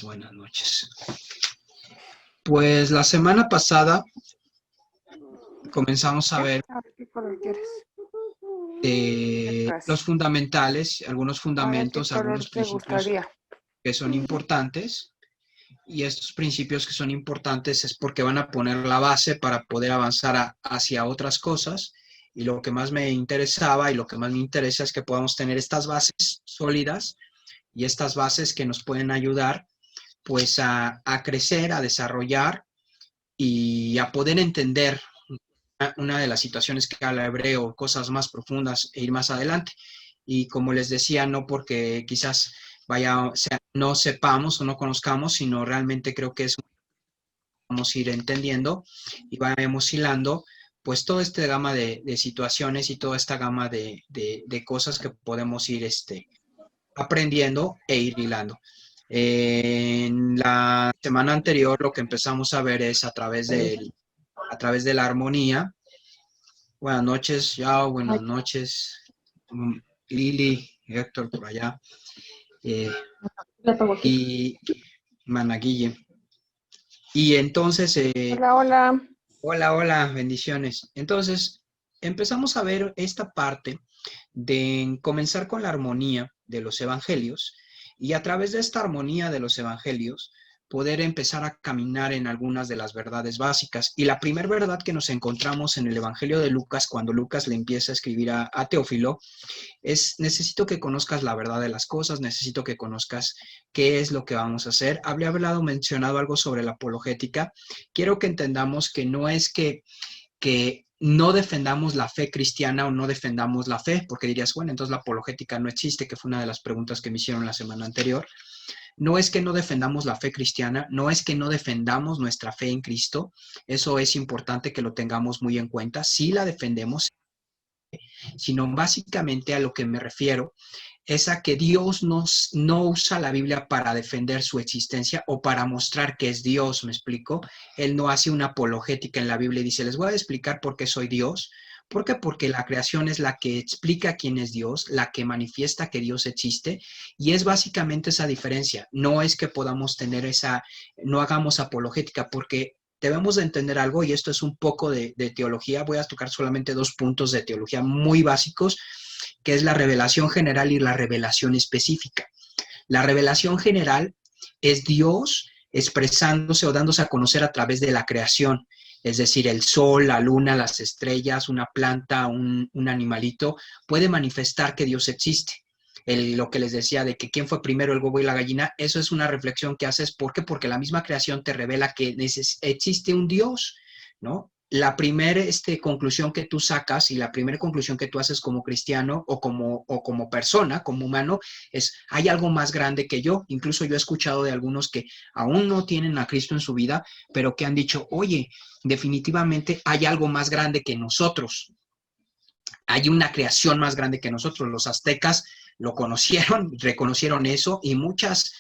Buenas noches. Pues la semana pasada comenzamos a ver los fundamentales, algunos fundamentos, algunos principios que son importantes. Y estos principios que son importantes es porque van a poner la base para poder avanzar hacia otras cosas. Y lo que más me interesaba y lo que más me interesa es que podamos tener estas bases sólidas y estas bases que nos pueden ayudar pues a crecer, a desarrollar y a poder entender una de las situaciones que habla Hebreo, cosas más profundas e ir más adelante. Y como les decía, no porque quizás no sepamos o no conozcamos, sino realmente creo que es vamos a ir entendiendo y vamos hilando pues toda esta gama de situaciones y toda esta gama de cosas que podemos ir aprendiendo e ir hilando. En la semana anterior lo que empezamos a ver es a través de la armonía. Buenas noches, Yao, buenas noches, Lili, Héctor por allá, y Managuille. Y entonces... Hola, bendiciones. Entonces, empezamos a ver esta parte de comenzar con la armonía de los evangelios y a través de esta armonía de los evangelios poder empezar a caminar en algunas de las verdades básicas. Y la primera verdad que nos encontramos en el Evangelio de Lucas, cuando Lucas le empieza a escribir a Teófilo, es: necesito que conozcas la verdad de las cosas, necesito que conozcas qué es lo que vamos a hacer. Había mencionado algo sobre la apologética. Quiero que entendamos que no es que no defendamos la fe cristiana o no defendamos la fe, porque dirías, bueno, entonces la apologética no existe, que fue una de las preguntas que me hicieron la semana anterior. No es que no defendamos la fe cristiana, no es que no defendamos nuestra fe en Cristo, eso es importante que lo tengamos muy en cuenta, sí la defendemos, sino básicamente a lo que me refiero es a que Dios no usa la Biblia para defender su existencia o para mostrar que es Dios, ¿me explico? Él no hace una apologética en la Biblia y dice, les voy a explicar por qué soy Dios. ¿Por qué? Porque la creación es la que explica quién es Dios, la que manifiesta que Dios existe, y es básicamente esa diferencia. No es que podamos tener no hagamos apologética, porque debemos de entender algo, y esto es un poco de teología. Voy a tocar solamente 2 puntos de teología muy básicos, que es la revelación general y la revelación específica. La revelación general es Dios expresándose o dándose a conocer a través de la creación, es decir, el sol, la luna, las estrellas, una planta, un animalito, puede manifestar que Dios existe. Lo que les decía de que quién fue primero, el huevo y la gallina, eso es una reflexión que haces. ¿Por qué? Porque la misma creación te revela que existe un Dios, ¿no? La primera conclusión que tú sacas y la primera conclusión que tú haces como cristiano o como persona, como humano, es: hay algo más grande que yo. Incluso yo he escuchado de algunos que aún no tienen a Cristo en su vida, pero que han dicho, oye, definitivamente hay algo más grande que nosotros. Hay una creación más grande que nosotros. Los aztecas lo conocieron, reconocieron eso, y muchas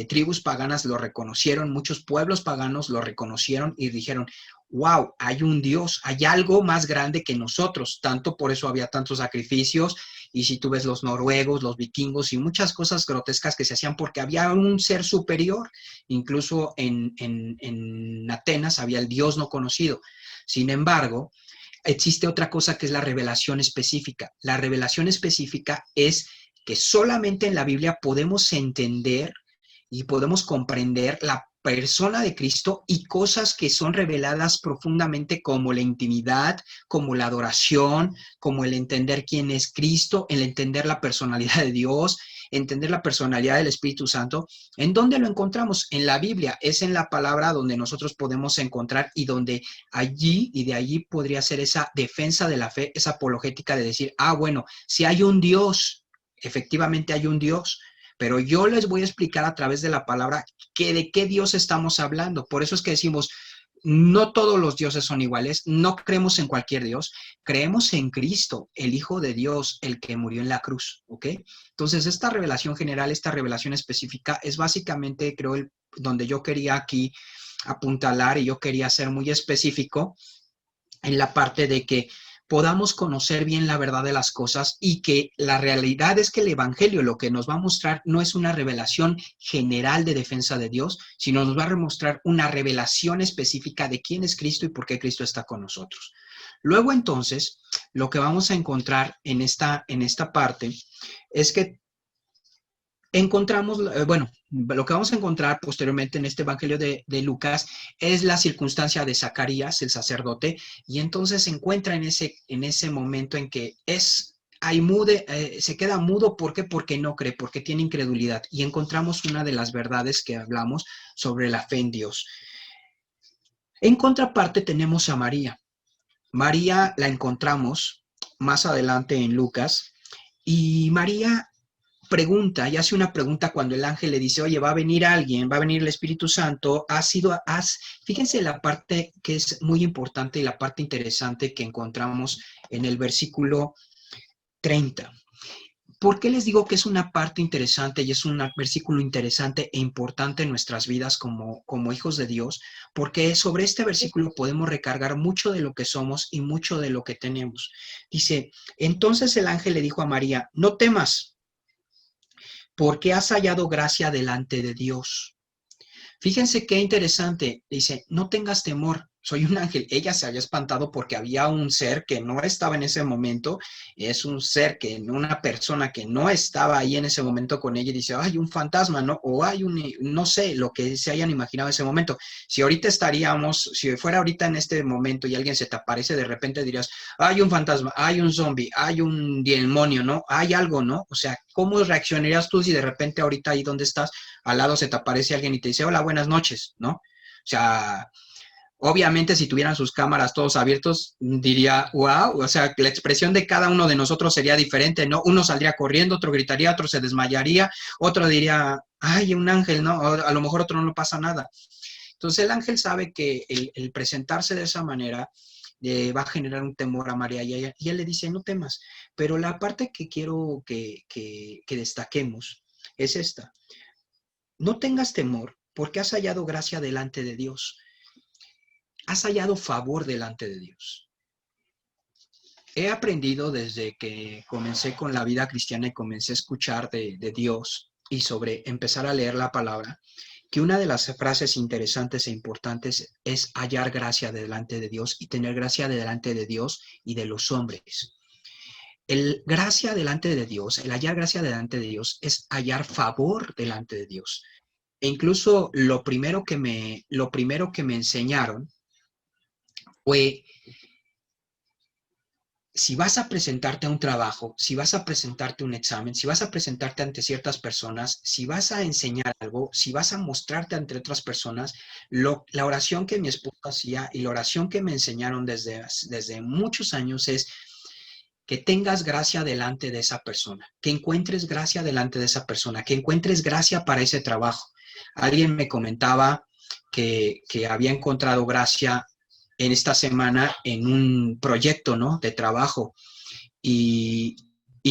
tribus paganas lo reconocieron, muchos pueblos paganos lo reconocieron y dijeron, wow, hay un Dios, hay algo más grande que nosotros. Tanto por eso había tantos sacrificios. Y si tú ves los noruegos, los vikingos y muchas cosas grotescas que se hacían porque había un ser superior. Incluso en Atenas había el Dios no conocido. Sin embargo, existe otra cosa que es la revelación específica. La revelación específica es que solamente en la Biblia podemos entender y podemos comprender la persona de Cristo y cosas que son reveladas profundamente, como la intimidad, como la adoración, como el entender quién es Cristo, el entender la personalidad de Dios, entender la personalidad del Espíritu Santo. ¿En dónde lo encontramos? En la Biblia. Es en la palabra donde nosotros podemos encontrar, y donde allí y de allí podría ser esa defensa de la fe, esa apologética de decir, bueno, si hay un Dios, efectivamente hay un Dios, pero yo les voy a explicar a través de la palabra que de qué Dios estamos hablando. Por eso es que decimos, no todos los dioses son iguales, no creemos en cualquier Dios, creemos en Cristo, el Hijo de Dios, el que murió en la cruz, ¿ok? Entonces, esta revelación general, esta revelación específica, es básicamente, creo, donde yo quería aquí apuntalar, y yo quería ser muy específico en la parte de que podamos conocer bien la verdad de las cosas y que la realidad es que el Evangelio lo que nos va a mostrar no es una revelación general de defensa de Dios, sino nos va a mostrar una revelación específica de quién es Cristo y por qué Cristo está con nosotros. Luego entonces, lo que vamos a encontrar en esta parte es que encontramos, bueno, lo que vamos a encontrar posteriormente en este Evangelio de Lucas es la circunstancia de Zacarías, el sacerdote, y entonces se encuentra en ese momento en que se queda mudo. ¿Por qué? Porque no cree, porque tiene incredulidad. Y encontramos una de las verdades que hablamos sobre la fe en Dios. En contraparte tenemos a María. María la encontramos más adelante en Lucas, y María pregunta y hace una pregunta cuando el ángel le dice, oye, va a venir alguien, va a venir el Espíritu Santo, fíjense la parte que es muy importante y la parte interesante que encontramos en el versículo 30. ¿Por qué les digo que es una parte interesante y es un versículo interesante e importante en nuestras vidas como hijos de Dios? Porque sobre este versículo podemos recargar mucho de lo que somos y mucho de lo que tenemos. Dice, entonces el ángel le dijo a María, no temas, porque has hallado gracia delante de Dios. Fíjense qué interesante. Dice, no tengas temor, soy un ángel. Ella se había espantado porque había un ser que no estaba en ese momento. Es un ser una persona que no estaba ahí en ese momento con ella y dice, hay un fantasma, ¿no? O hay no sé, lo que se hayan imaginado en ese momento. Si fuera ahorita en este momento y alguien se te aparece, de repente dirías, hay un fantasma, hay un zombie, hay un demonio, ¿no? Hay algo, ¿no? O sea, ¿cómo reaccionarías tú si de repente ahorita ahí donde estás, al lado se te aparece alguien y te dice, hola, buenas noches, ¿no? O sea, obviamente si tuvieran sus cámaras todos abiertos, diría, wow, o sea, la expresión de cada uno de nosotros sería diferente, ¿no? Uno saldría corriendo, otro gritaría, otro se desmayaría, otro diría, ay, un ángel, ¿no? O a lo mejor otro no pasa nada. Entonces el ángel sabe que el presentarse de esa manera va a generar un temor a María y él le dice, no temas. Pero la parte que quiero que destaquemos es esta. No tengas temor, porque has hallado gracia delante de Dios. Has hallado favor delante de Dios. He aprendido desde que comencé con la vida cristiana y comencé a escuchar de Dios y sobre empezar a leer la palabra, que una de las frases interesantes e importantes es hallar gracia delante de Dios y tener gracia delante de Dios y de los hombres. El gracia delante de Dios, el hallar gracia delante de Dios es hallar favor delante de Dios. E incluso lo primero que me enseñaron fue, si vas a presentarte a un trabajo, si vas a presentarte a un examen, si vas a presentarte ante ciertas personas, si vas a enseñar algo, si vas a mostrarte ante otras personas, la oración que mi esposa hacía y la oración que me enseñaron desde muchos años es que tengas gracia delante de esa persona, que encuentres gracia delante de esa persona, que encuentres gracia para ese trabajo. Alguien me comentaba que había encontrado gracia en esta semana en un proyecto, ¿no? De trabajo y,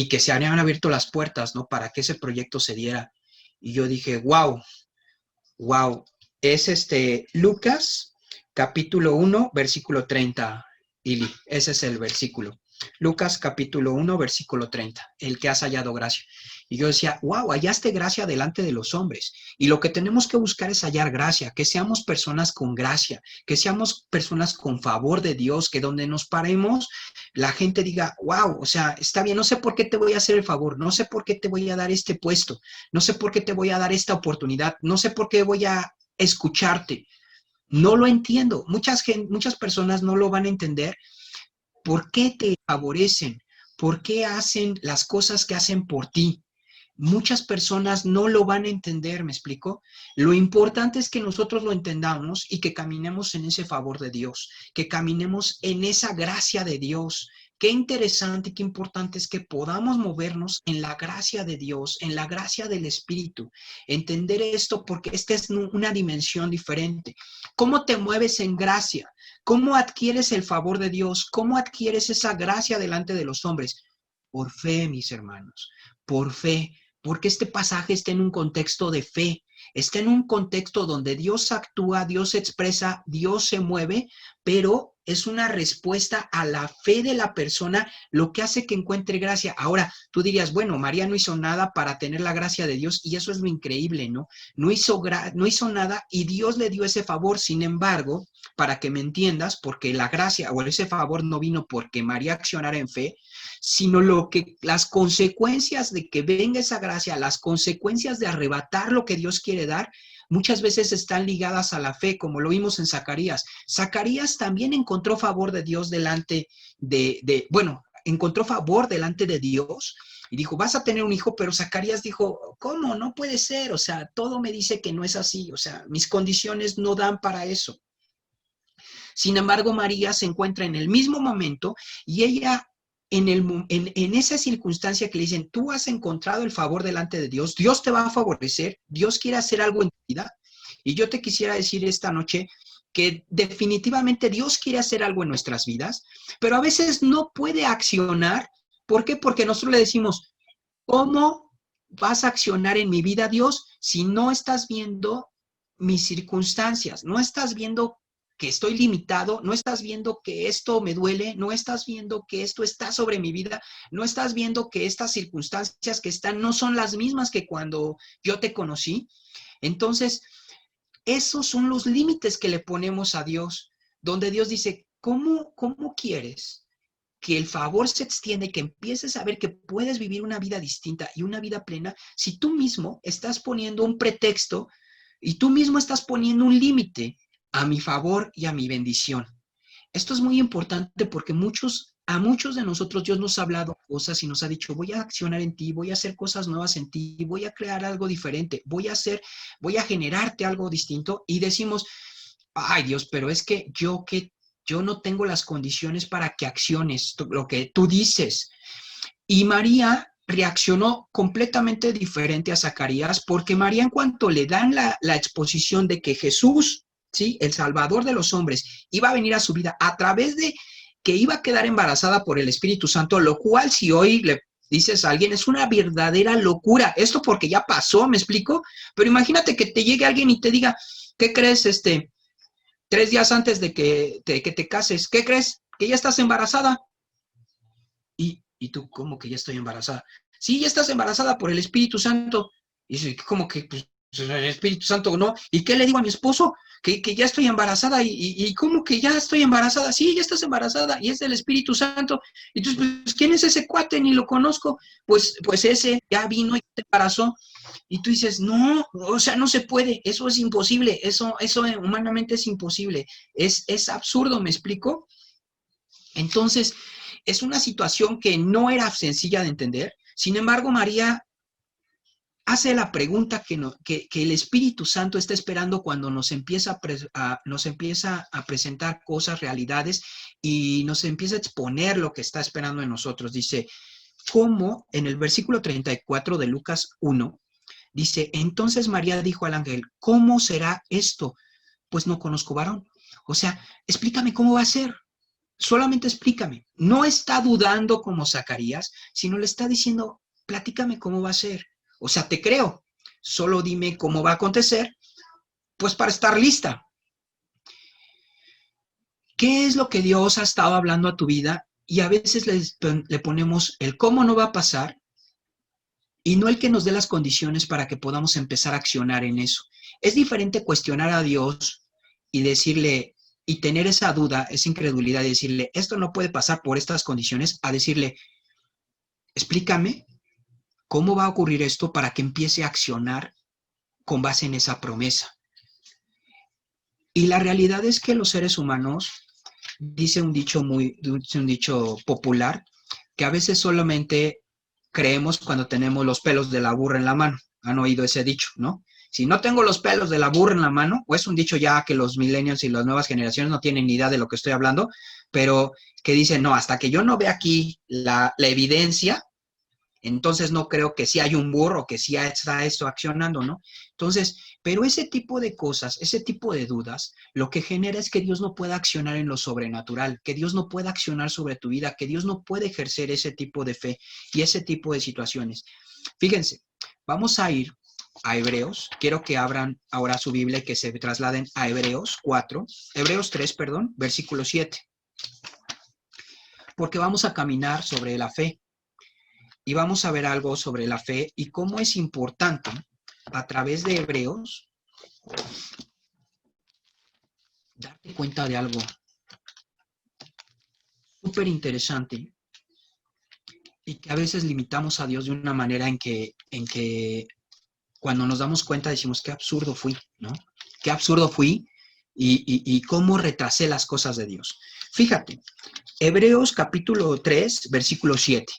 que se habían abierto las puertas, ¿no? Para que ese proyecto se diera. Y yo dije, wow, wow, es Lucas capítulo 1, versículo 30, Ili, ese es el versículo. Lucas capítulo 1, versículo 30, el que has hallado gracia. Y yo decía, wow, hallaste gracia delante de los hombres. Y lo que tenemos que buscar es hallar gracia, que seamos personas con gracia, que seamos personas con favor de Dios, que donde nos paremos, la gente diga, wow, o sea, está bien, no sé por qué te voy a hacer el favor, no sé por qué te voy a dar este puesto, no sé por qué te voy a dar esta oportunidad, no sé por qué voy a escucharte. No lo entiendo. Muchas personas no lo van a entender. ¿Por qué te favorecen? ¿Por qué hacen las cosas que hacen por ti? Muchas personas no lo van a entender, ¿me explico? Lo importante es que nosotros lo entendamos y que caminemos en ese favor de Dios, que caminemos en esa gracia de Dios. Qué interesante y qué importante es que podamos movernos en la gracia de Dios, en la gracia del Espíritu. Entender esto porque esta es una dimensión diferente. ¿Cómo te mueves en gracia? ¿Cómo adquieres el favor de Dios? ¿Cómo adquieres esa gracia delante de los hombres? Por fe, mis hermanos, por fe, porque este pasaje está en un contexto de fe, está en un contexto donde Dios actúa, Dios expresa, Dios se mueve, pero es una respuesta a la fe de la persona, lo que hace que encuentre gracia. Ahora, tú dirías, bueno, María no hizo nada para tener la gracia de Dios, y eso es lo increíble, ¿no? No hizo nada y Dios le dio ese favor. Sin embargo, para que me entiendas, porque la gracia o ese favor no vino porque María accionara en fe, sino las consecuencias de que venga esa gracia, las consecuencias de arrebatar lo que Dios quiere dar, muchas veces están ligadas a la fe, como lo vimos en Zacarías. Zacarías también encontró favor de Dios delante encontró favor delante de Dios y dijo, vas a tener un hijo, pero Zacarías dijo, ¿cómo? No puede ser, o sea, todo me dice que no es así, o sea, mis condiciones no dan para eso. Sin embargo, María se encuentra en el mismo momento y ella en esa circunstancia que le dicen, tú has encontrado el favor delante de Dios, Dios te va a favorecer, Dios quiere hacer algo en tu vida. Y yo te quisiera decir esta noche que definitivamente Dios quiere hacer algo en nuestras vidas, pero a veces no puede accionar. ¿Por qué? Porque nosotros le decimos, ¿cómo vas a accionar en mi vida, Dios, si no estás viendo mis circunstancias? No estás viendo que estoy limitado, no estás viendo que esto me duele, no estás viendo que esto está sobre mi vida, no estás viendo que estas circunstancias que están no son las mismas que cuando yo te conocí. Entonces, esos son los límites que le ponemos a Dios, donde Dios dice, ¿cómo quieres que el favor se extiende, que empieces a ver que puedes vivir una vida distinta y una vida plena, si tú mismo estás poniendo un pretexto y tú mismo estás poniendo un límite a mi favor y a mi bendición? Esto es muy importante porque a muchos de nosotros Dios nos ha hablado cosas y nos ha dicho, voy a accionar en ti, voy a hacer cosas nuevas en ti, voy a crear algo diferente, voy a generarte algo distinto, y decimos, ay Dios, pero es que yo no tengo las condiciones para que acciones lo que tú dices. Y María reaccionó completamente diferente a Zacarías, porque María, en cuanto le dan la exposición de que Jesús, ¿sí?, el Salvador de los hombres, iba a venir a su vida a través de que iba a quedar embarazada por el Espíritu Santo, lo cual, si hoy le dices a alguien, es una verdadera locura. Esto porque ya pasó, ¿me explico? Pero imagínate que te llegue alguien y te diga, ¿qué crees? 3 días antes de que te cases, ¿qué crees? Que ya estás embarazada. ¿Y tú cómo que ya estoy embarazada? Sí, ya estás embarazada por el Espíritu Santo. Y dice, ¿cómo que pues, el Espíritu Santo no? ¿Y qué le digo a mi esposo? Que ya estoy embarazada. ¿Y cómo que ya estoy embarazada? Sí, ya estás embarazada y es del Espíritu Santo. Y tú, pues, ¿quién es ese cuate? Ni lo conozco. Pues ese ya vino y te embarazó. Y tú dices, no, o sea, no se puede, eso es imposible, eso humanamente es imposible, es absurdo, ¿me explico? Entonces, es una situación que no era sencilla de entender. Sin embargo, María hace la pregunta que el Espíritu Santo está esperando cuando nos empieza a presentar cosas, realidades, y nos empieza a exponer lo que está esperando en nosotros. Dice, ¿cómo? En el versículo 34 de Lucas 1, dice, entonces María dijo al ángel, ¿cómo será esto? Pues no conozco varón. O sea, explícame cómo va a ser. Solamente explícame. No está dudando como Zacarías, sino le está diciendo, platícame cómo va a ser. O sea, te creo. Solo dime cómo va a acontecer, pues para estar lista. ¿Qué es lo que Dios ha estado hablando a tu vida? Y a veces le ponemos el cómo no va a pasar y no el que nos dé las condiciones para que podamos empezar a accionar en eso. Es diferente cuestionar a Dios y decirle, y tener esa duda, esa incredulidad, y decirle, esto no puede pasar por estas condiciones, a decirle, explícame cómo va a ocurrir esto para que empiece a accionar con base en esa promesa. Y la realidad es que los seres humanos, dice un dicho popular, que a veces solamente creemos cuando tenemos los pelos de la burra en la mano. Han oído ese dicho, ¿no? Si no tengo los pelos de la burra en la mano, o es un dicho ya que los millennials y las nuevas generaciones no tienen ni idea de lo que estoy hablando, pero que dicen, no, hasta que yo no vea aquí la evidencia, entonces no creo que sí hay un burro, que sí está esto accionando, ¿no? Entonces, pero ese tipo de cosas, ese tipo de dudas, lo que genera es que Dios no pueda accionar en lo sobrenatural, que Dios no pueda accionar sobre tu vida, que Dios no puede ejercer ese tipo de fe y ese tipo de situaciones. Fíjense, vamos a ir a Hebreos. Quiero que abran ahora su Biblia y que se trasladen a Hebreos 3, versículo 7. porque vamos a caminar sobre la fe y vamos a ver algo sobre la fe y cómo es importante a través de Hebreos darte cuenta de algo súper interesante y que a veces limitamos a Dios de una manera en que cuando nos damos cuenta decimos, qué absurdo fui, ¿no? Qué absurdo fui y cómo retrasé las cosas de Dios. Fíjate, Hebreos capítulo 3, versículo 7.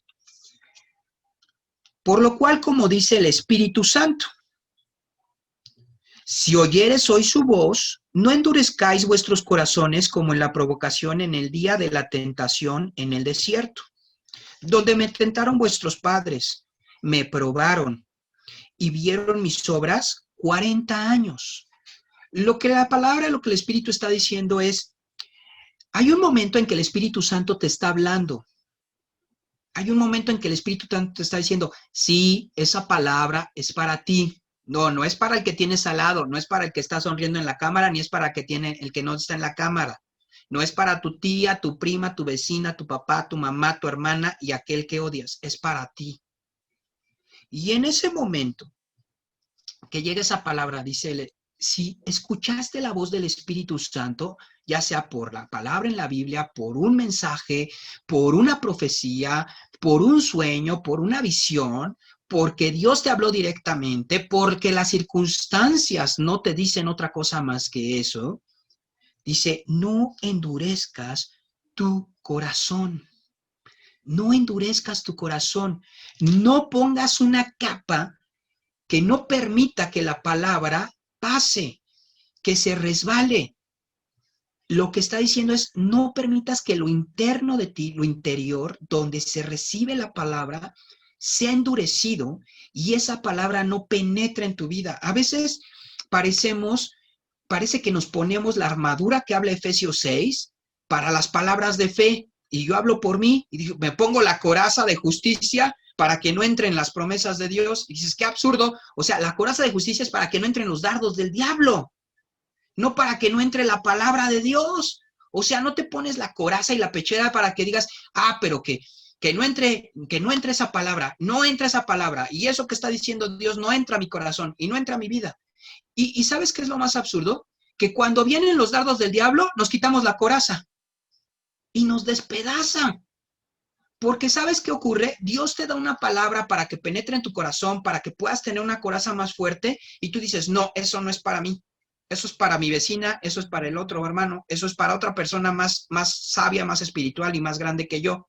Por lo cual, como dice el Espíritu Santo, si oyeres hoy su voz, no endurezcáis vuestros corazones como en la provocación en el día de la tentación en el desierto, donde me tentaron vuestros padres, me probaron y vieron mis obras 40 años. Lo que la palabra, lo que el Espíritu está diciendo es, hay un momento en que el Espíritu Santo te está hablando. Hay un momento en que el Espíritu Santo te está diciendo, sí, esa palabra es para ti. No, no es para el que tienes al lado, no es para el que está sonriendo en la cámara, ni es para el que no está en la cámara. No es para tu tía, tu prima, tu vecina, tu papá, tu mamá, tu hermana y aquel que odias. Es para ti. Y en ese momento que llega esa palabra, dice, si escuchaste la voz del Espíritu Santo, ya sea por la palabra en la Biblia, por un mensaje, por una profecía, por un sueño, por una visión, porque Dios te habló directamente, porque las circunstancias no te dicen otra cosa más que eso, dice, no endurezcas tu corazón. No endurezcas tu corazón. No pongas una capa que no permita que la palabra pase, que se resbale. Lo que está diciendo es, no permitas que lo interno de ti, lo interior, donde se recibe la palabra, sea endurecido y esa palabra no penetre en tu vida. A veces parece que nos ponemos la armadura que habla Efesios 6 para las palabras de fe. Y yo hablo por mí y digo, me pongo la coraza de justicia para que no entren las promesas de Dios. Y dices, qué absurdo. O sea, la coraza de justicia es para que no entren los dardos del diablo, no para que no entre la palabra de Dios. O sea, no te pones la coraza y la pechera para que digas, pero que no entre esa palabra, no entra esa palabra. Y eso que está diciendo Dios no entra a mi corazón y no entra a mi vida. Y ¿sabes qué es lo más absurdo? Que cuando vienen los dardos del diablo, nos quitamos la coraza y nos despedaza. Porque ¿sabes qué ocurre? Dios te da una palabra para que penetre en tu corazón, para que puedas tener una coraza más fuerte y tú dices, no, eso no es para mí. Eso es para mi vecina, eso es para el otro hermano, eso es para otra persona más sabia, más espiritual y más grande que yo.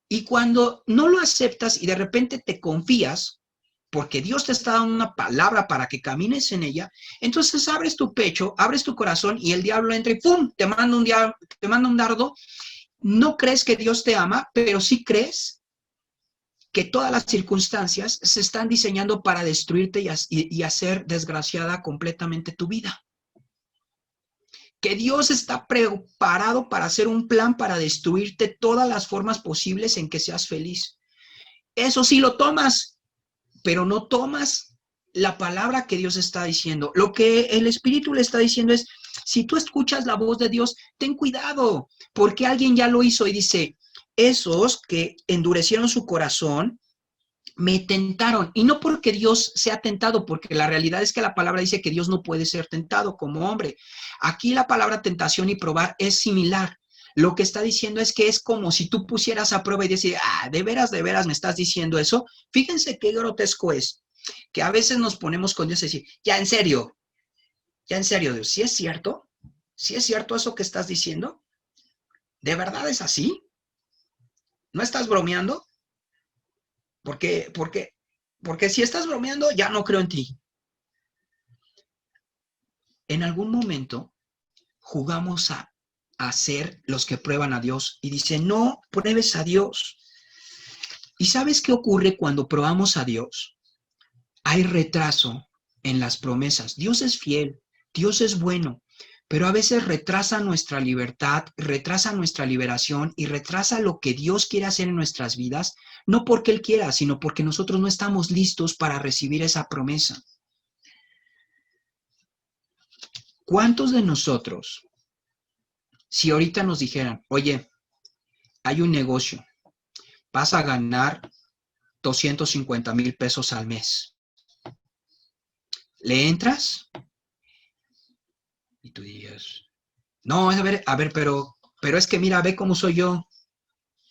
Y cuando no lo aceptas y de repente te confías, porque Dios te está dando una palabra para que camines en ella, entonces abres tu pecho, abres tu corazón y el diablo entra y ¡pum! Te manda un dardo. No crees que Dios te ama, pero sí crees que todas las circunstancias se están diseñando para destruirte y hacer desgraciada completamente tu vida. Que Dios está preparado para hacer un plan para destruirte todas las formas posibles en que seas feliz. Eso sí lo tomas, pero no tomas la palabra que Dios está diciendo. Lo que el Espíritu le está diciendo es, si tú escuchas la voz de Dios, ten cuidado, porque alguien ya lo hizo y dice, esos que endurecieron su corazón, me tentaron. Y no porque Dios sea tentado, porque la realidad es que la palabra dice que Dios no puede ser tentado como hombre. Aquí la palabra tentación y probar es similar. Lo que está diciendo es que es como si tú pusieras a prueba y decir, de veras me estás diciendo eso. Fíjense qué grotesco es, que a veces nos ponemos con Dios y decir, ya en serio, Dios, ¿sí es cierto? ¿Sí es cierto eso que estás diciendo? ¿De verdad es así? ¿No estás bromeando? Porque si estás bromeando, ya no creo en ti. En algún momento jugamos a ser los que prueban a Dios y dice, no pruebes a Dios. ¿Y sabes qué ocurre cuando probamos a Dios? Hay retraso en las promesas. Dios es fiel, Dios es bueno, pero a veces retrasa nuestra libertad, retrasa nuestra liberación y retrasa lo que Dios quiere hacer en nuestras vidas, no porque Él quiera, sino porque nosotros no estamos listos para recibir esa promesa. ¿Cuántos de nosotros, si ahorita nos dijeran, oye, hay un negocio, vas a ganar 250,000 pesos al mes. ¿Le entras? Y tú dirías, no, a ver, pero es que mira, ve cómo soy yo.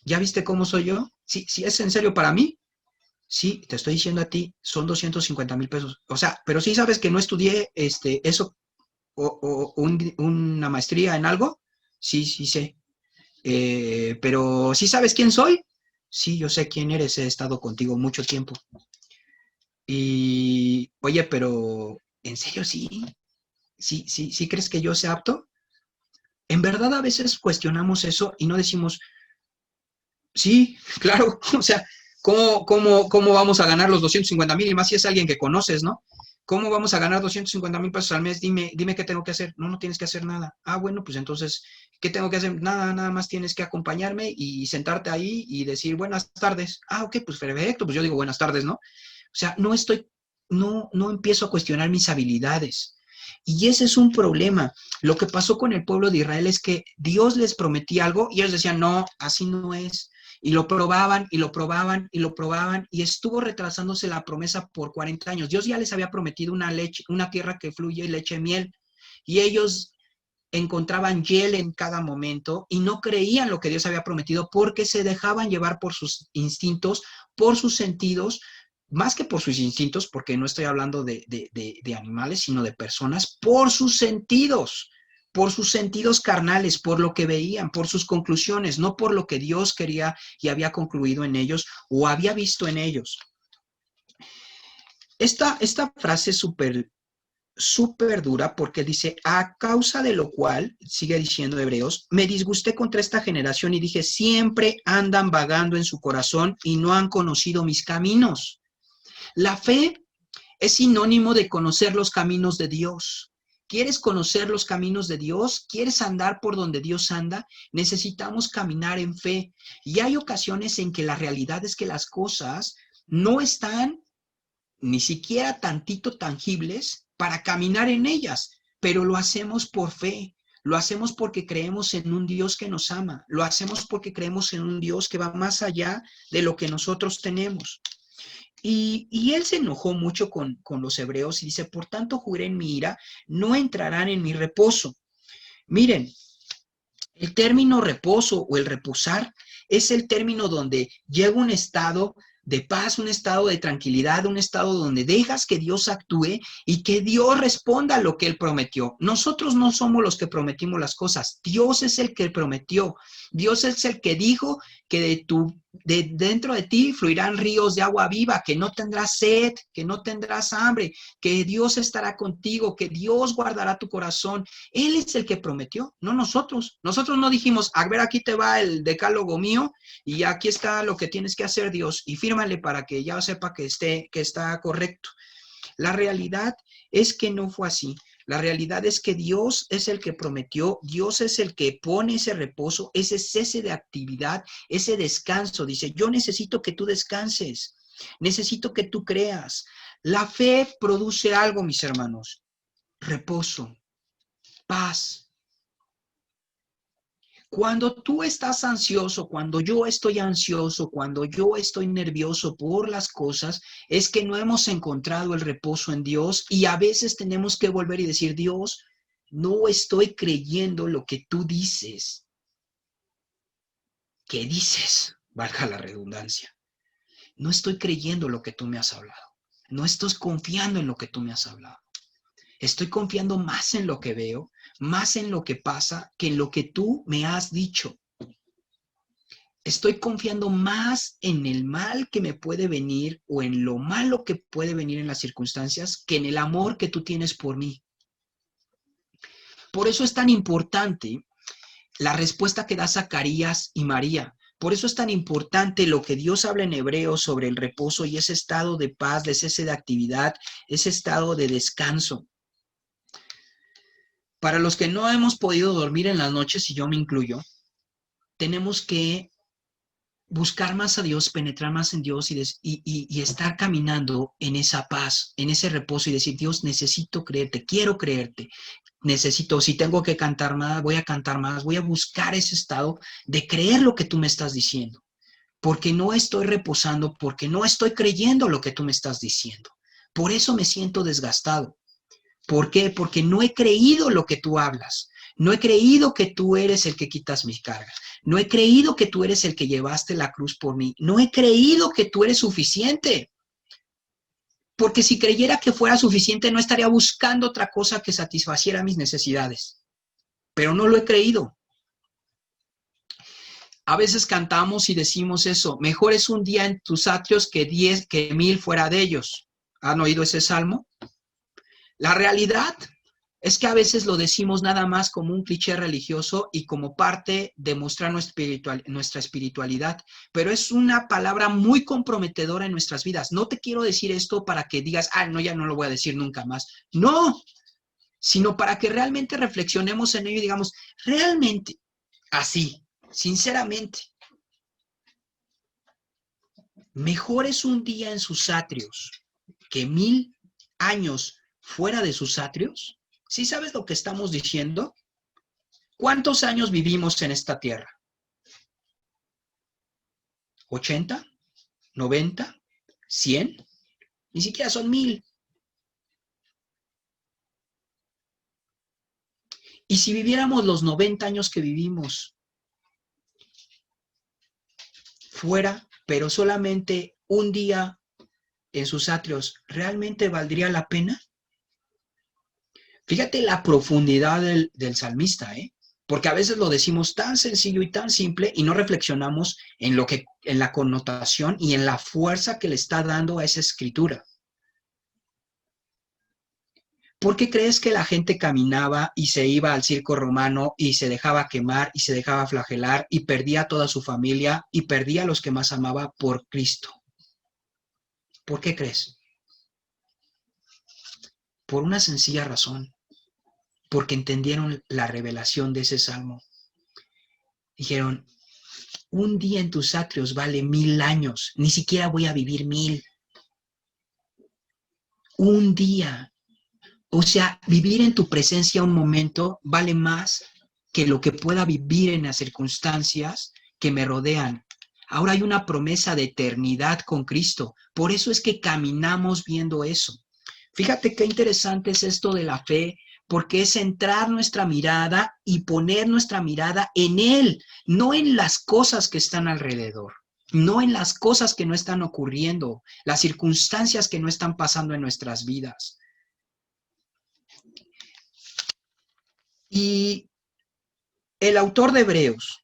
¿Ya viste cómo soy yo? Sí, sí, es en serio para mí. Sí, te estoy diciendo a ti, son 250,000 pesos. O sea, pero sí sabes que no estudié eso o una maestría en algo. Sí, sí sé. Pero ¿sí sabes quién soy? Sí, yo sé quién eres, he estado contigo mucho tiempo. Y, oye, pero ¿en serio sí? ¿Sí, sí, sí crees que yo sea apto? En verdad a veces cuestionamos eso y no decimos, sí, claro, o sea, ¿cómo vamos a ganar los 250,000? Y más si es alguien que conoces, ¿no? ¿Cómo vamos a ganar 250,000 pesos al mes? Dime qué tengo que hacer. No, no tienes que hacer nada. Ah, bueno, pues entonces, ¿qué tengo que hacer? Nada, nada más tienes que acompañarme y sentarte ahí y decir buenas tardes. Ah, ok, pues perfecto, pues yo digo buenas tardes, ¿no? O sea, no empiezo a cuestionar mis habilidades. Y ese es un problema. Lo que pasó con el pueblo de Israel es que Dios les prometía algo y ellos decían, no, así no es. Y lo probaban y lo probaban y lo probaban y estuvo retrasándose la promesa por 40 años. Dios ya les había prometido una tierra que fluye leche y miel y ellos encontraban hiel en cada momento y no creían lo que Dios había prometido porque se dejaban llevar por sus instintos, por sus sentidos, más que por sus instintos, porque no estoy hablando de animales, sino de personas, por sus sentidos carnales, por lo que veían, por sus conclusiones, no por lo que Dios quería y había concluido en ellos o había visto en ellos. Esta frase súper dura porque dice, a causa de lo cual, sigue diciendo Hebreos, me disgusté contra esta generación y dije, siempre andan vagando en su corazón y no han conocido mis caminos. La fe es sinónimo de conocer los caminos de Dios. ¿Quieres conocer los caminos de Dios? ¿Quieres andar por donde Dios anda? Necesitamos caminar en fe. Y hay ocasiones en que la realidad es que las cosas no están ni siquiera tantito tangibles para caminar en ellas, pero lo hacemos por fe. Lo hacemos porque creemos en un Dios que nos ama. Lo hacemos porque creemos en un Dios que va más allá de lo que nosotros tenemos. Y él se enojó mucho con los hebreos y dice, por tanto juré en mi ira, no entrarán en mi reposo. Miren, el término reposo o el reposar es el término donde llega un estado de paz, un estado de tranquilidad, un estado donde dejas que Dios actúe y que Dios responda a lo que Él prometió. Nosotros no somos los que prometimos las cosas, Dios es el que prometió, Dios es el que dijo que de dentro de ti fluirán ríos de agua viva, que no tendrás sed, que no tendrás hambre, que Dios estará contigo, que Dios guardará tu corazón. Él es el que prometió, no nosotros. Nosotros no dijimos, a ver, aquí te va el decálogo mío y aquí está lo que tienes que hacer, Dios, y fírmale para que ya sepa que está correcto. La realidad es que no fue así. La realidad es que Dios es el que prometió, Dios es el que pone ese reposo, ese cese de actividad, ese descanso. Dice, yo necesito que tú descanses, necesito que tú creas. La fe produce algo, mis hermanos, reposo, paz. Cuando tú estás ansioso, cuando yo estoy ansioso, cuando yo estoy nervioso por las cosas, es que no hemos encontrado el reposo en Dios y a veces tenemos que volver y decir, Dios, no estoy creyendo lo que tú dices. ¿Qué dices? Valga la redundancia. No estoy creyendo lo que tú me has hablado. No estoy confiando en lo que tú me has hablado. Estoy confiando más en lo que veo, más en lo que pasa, que en lo que tú me has dicho. Estoy confiando más en el mal que me puede venir o en lo malo que puede venir en las circunstancias que en el amor que tú tienes por mí. Por eso es tan importante la respuesta que da Zacarías y María. Por eso es tan importante lo que Dios habla en hebreo sobre el reposo y ese estado de paz, de cese de actividad, ese estado de descanso. Para los que no hemos podido dormir en las noches, y yo me incluyo, tenemos que buscar más a Dios, penetrar más en Dios y estar caminando en esa paz, en ese reposo y decir, Dios, necesito creerte, quiero creerte. necesito, si tengo que cantar más, voy a buscar ese estado de creer lo que tú me estás diciendo, porque no estoy reposando, porque no estoy creyendo lo que tú me estás diciendo. Por eso me siento desgastado. ¿Por qué? Porque no he creído lo que tú hablas. No he creído que tú eres el que quitas mis cargas. No he creído que tú eres el que llevaste la cruz por mí. No he creído que tú eres suficiente. Porque si creyera que fuera suficiente, no estaría buscando otra cosa que satisfaciera mis necesidades. Pero no lo he creído. A veces cantamos y decimos eso, mejor es un día en tus atrios que 1000 fuera de ellos. ¿Han oído ese salmo? La realidad es que a veces lo decimos nada más como un cliché religioso y como parte de mostrar nuestra espiritualidad, pero es una palabra muy comprometedora en nuestras vidas. No te quiero decir esto para que digas, no, ya no lo voy a decir nunca más. No, sino para que realmente reflexionemos en ello y digamos, realmente, así, sinceramente, mejor es un día en sus atrios que 1000 años fuera de sus atrios. ¿Sí sabes lo que estamos diciendo? ¿Cuántos años vivimos en esta tierra? ¿80? ¿90? ¿100? Ni siquiera son 1000. Y si viviéramos los 90 años que vivimos fuera, pero solamente un día en sus atrios, ¿realmente valdría la pena? Fíjate la profundidad del salmista, ¿eh? Porque a veces lo decimos tan sencillo y tan simple y no reflexionamos en la connotación y en la fuerza que le está dando a esa escritura. ¿Por qué crees que la gente caminaba y se iba al circo romano y se dejaba quemar y se dejaba flagelar y perdía a toda su familia y perdía a los que más amaba por Cristo? ¿Por qué crees? Por una sencilla razón, porque entendieron la revelación de ese salmo. Dijeron, un día en tus atrios vale 1000 años, ni siquiera voy a vivir 1000. Un día. O sea, vivir en tu presencia un momento vale más que lo que pueda vivir en las circunstancias que me rodean. Ahora hay una promesa de eternidad con Cristo. Por eso es que caminamos viendo eso. Fíjate qué interesante es esto de la fe, porque es centrar nuestra mirada y poner nuestra mirada en Él, no en las cosas que están alrededor, no en las cosas que no están ocurriendo, las circunstancias que no están pasando en nuestras vidas. Y el autor de Hebreos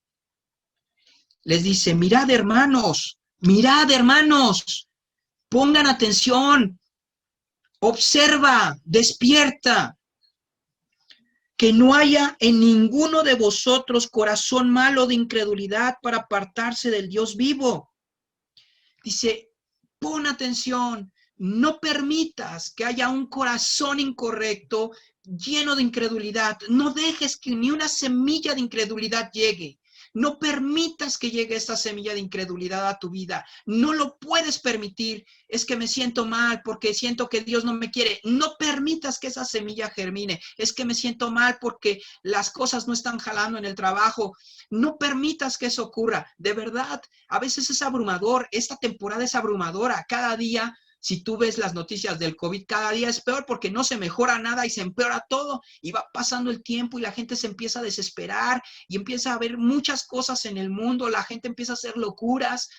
les dice, mirad hermanos, pongan atención, observa, despierta, que no haya en ninguno de vosotros corazón malo de incredulidad para apartarse del Dios vivo. Dice, pon atención, no permitas que haya un corazón incorrecto lleno de incredulidad. No dejes que ni una semilla de incredulidad llegue. No permitas que llegue esta semilla de incredulidad a tu vida. No lo puedes permitir. Es que me siento mal porque siento que Dios no me quiere. No permitas que esa semilla germine. Es que me siento mal porque las cosas no están jalando en el trabajo. No permitas que eso ocurra. De verdad, a veces es abrumador. Esta temporada es abrumadora. Cada día, si tú ves las noticias del COVID, cada día es peor porque no se mejora nada y se empeora todo. Y va pasando el tiempo y la gente se empieza a desesperar y empieza a haber muchas cosas en el mundo. La gente empieza a hacer locuras.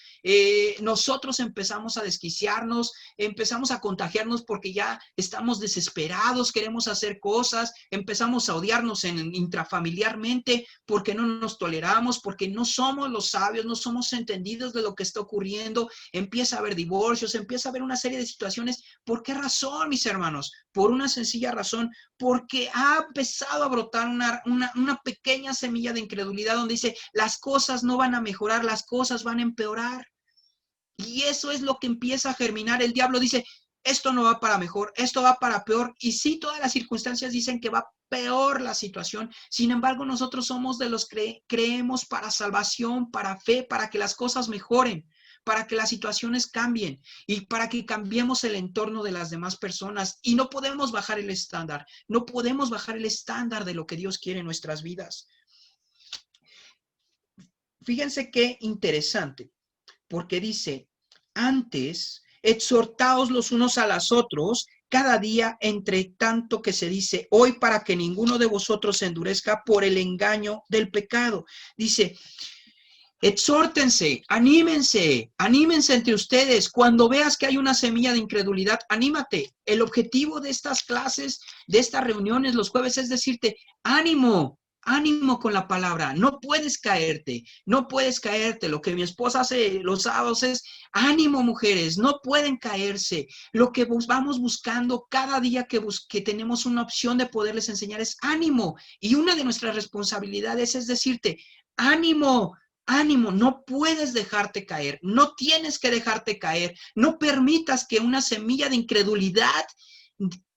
Nosotros empezamos a desquiciarnos, empezamos a contagiarnos porque ya estamos desesperados, queremos hacer cosas, empezamos a odiarnos intrafamiliarmente porque no nos toleramos, porque no somos los sabios, no somos entendidos de lo que está ocurriendo, empieza a haber divorcios, empieza a haber una serie de situaciones. ¿Por qué razón, mis hermanos? Por una sencilla razón, porque ha empezado a brotar una pequeña semilla de incredulidad donde dice, las cosas no van a mejorar, las cosas van a empeorar. Y eso es lo que empieza a germinar. El diablo dice, esto no va para mejor, esto va para peor. Y sí, todas las circunstancias dicen que va peor la situación. Sin embargo, nosotros somos de los que creemos para salvación, para fe, para que las cosas mejoren. para que las situaciones cambien y para que cambiemos el entorno de las demás personas. Y no podemos bajar el estándar, no podemos bajar el estándar de lo que Dios quiere en nuestras vidas. Fíjense qué interesante, porque dice, antes, exhortaos los unos a los otros cada día, entre tanto que se dice hoy, para que ninguno de vosotros se endurezca por el engaño del pecado. Dice, exhórtense, anímense entre ustedes. Cuando veas que hay una semilla de incredulidad, anímate. El objetivo de estas clases, de estas reuniones los jueves es decirte, ánimo, ánimo con la palabra. No puedes caerte, no puedes caerte. Lo que mi esposa hace los sábados es, ánimo mujeres, no pueden caerse. Lo que vamos buscando cada día que tenemos una opción de poderles enseñar es ánimo. Y una de nuestras responsabilidades es decirte, ánimo. Ánimo, no puedes dejarte caer, no tienes que dejarte caer, no permitas que una semilla de incredulidad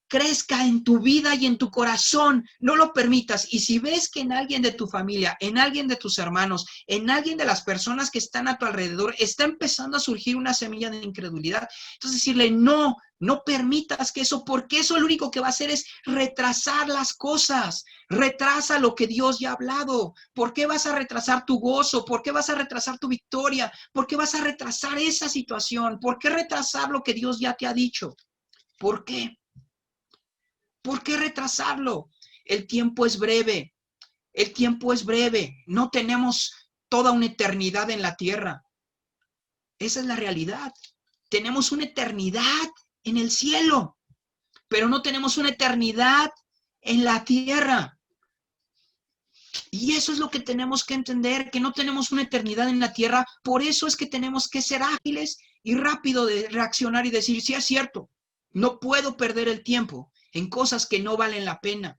crezca en tu vida y en tu corazón, no lo permitas. Y si ves que en alguien de tu familia, en alguien de tus hermanos, en alguien de las personas que están a tu alrededor, está empezando a surgir una semilla de incredulidad, entonces decirle, no, no permitas que eso, porque eso lo único que va a hacer es retrasar las cosas, retrasa lo que Dios ya ha hablado. ¿Por qué vas a retrasar tu gozo? ¿Por qué vas a retrasar tu victoria? ¿Por qué vas a retrasar esa situación? ¿Por qué retrasar lo que Dios ya te ha dicho? ¿Por qué? ¿Por qué retrasarlo? El tiempo es breve, el tiempo es breve, no tenemos toda una eternidad en la tierra. Esa es la realidad. Tenemos una eternidad en el cielo, pero no tenemos una eternidad en la tierra. Y eso es lo que tenemos que entender, que no tenemos una eternidad en la tierra. Por eso es que tenemos que ser ágiles y rápido de reaccionar y decir, sí, es cierto, no puedo perder el tiempo en cosas que no valen la pena.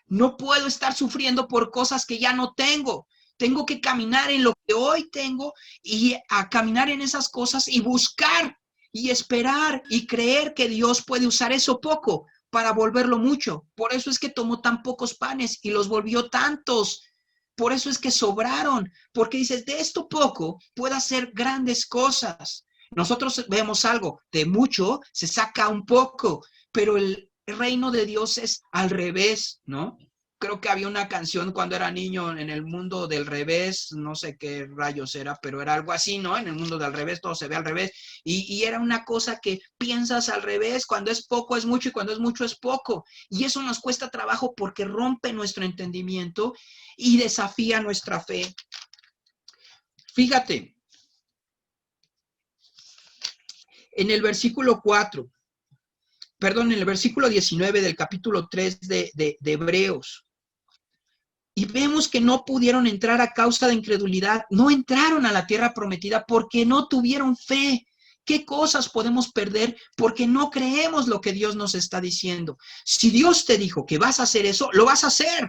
No puedo estar sufriendo por cosas que ya no tengo. Tengo que caminar en lo que hoy tengo y a caminar en esas cosas y buscar y esperar y creer que Dios puede usar eso poco para volverlo mucho. Por eso es que tomó tan pocos panes y los volvió tantos. Por eso es que sobraron, porque dices, de esto poco puedo hacer grandes cosas. Nosotros vemos algo, de mucho se saca un poco, pero el reino de Dios es al revés, ¿no? Creo que había una canción cuando era niño en el mundo del revés, no sé qué rayos era, pero era algo así, ¿no? En el mundo del revés todo se ve al revés. Y era una cosa que piensas al revés, cuando es poco es mucho y cuando es mucho es poco. Y eso nos cuesta trabajo porque rompe nuestro entendimiento y desafía nuestra fe. Fíjate, en el versículo 4, perdón, en el versículo 19 del capítulo 3 de Hebreos, y vemos que no pudieron entrar a causa de incredulidad, no entraron a la tierra prometida porque no tuvieron fe. ¿Qué cosas podemos perder porque no creemos lo que Dios nos está diciendo? Si Dios te dijo que vas a hacer eso, lo vas a hacer.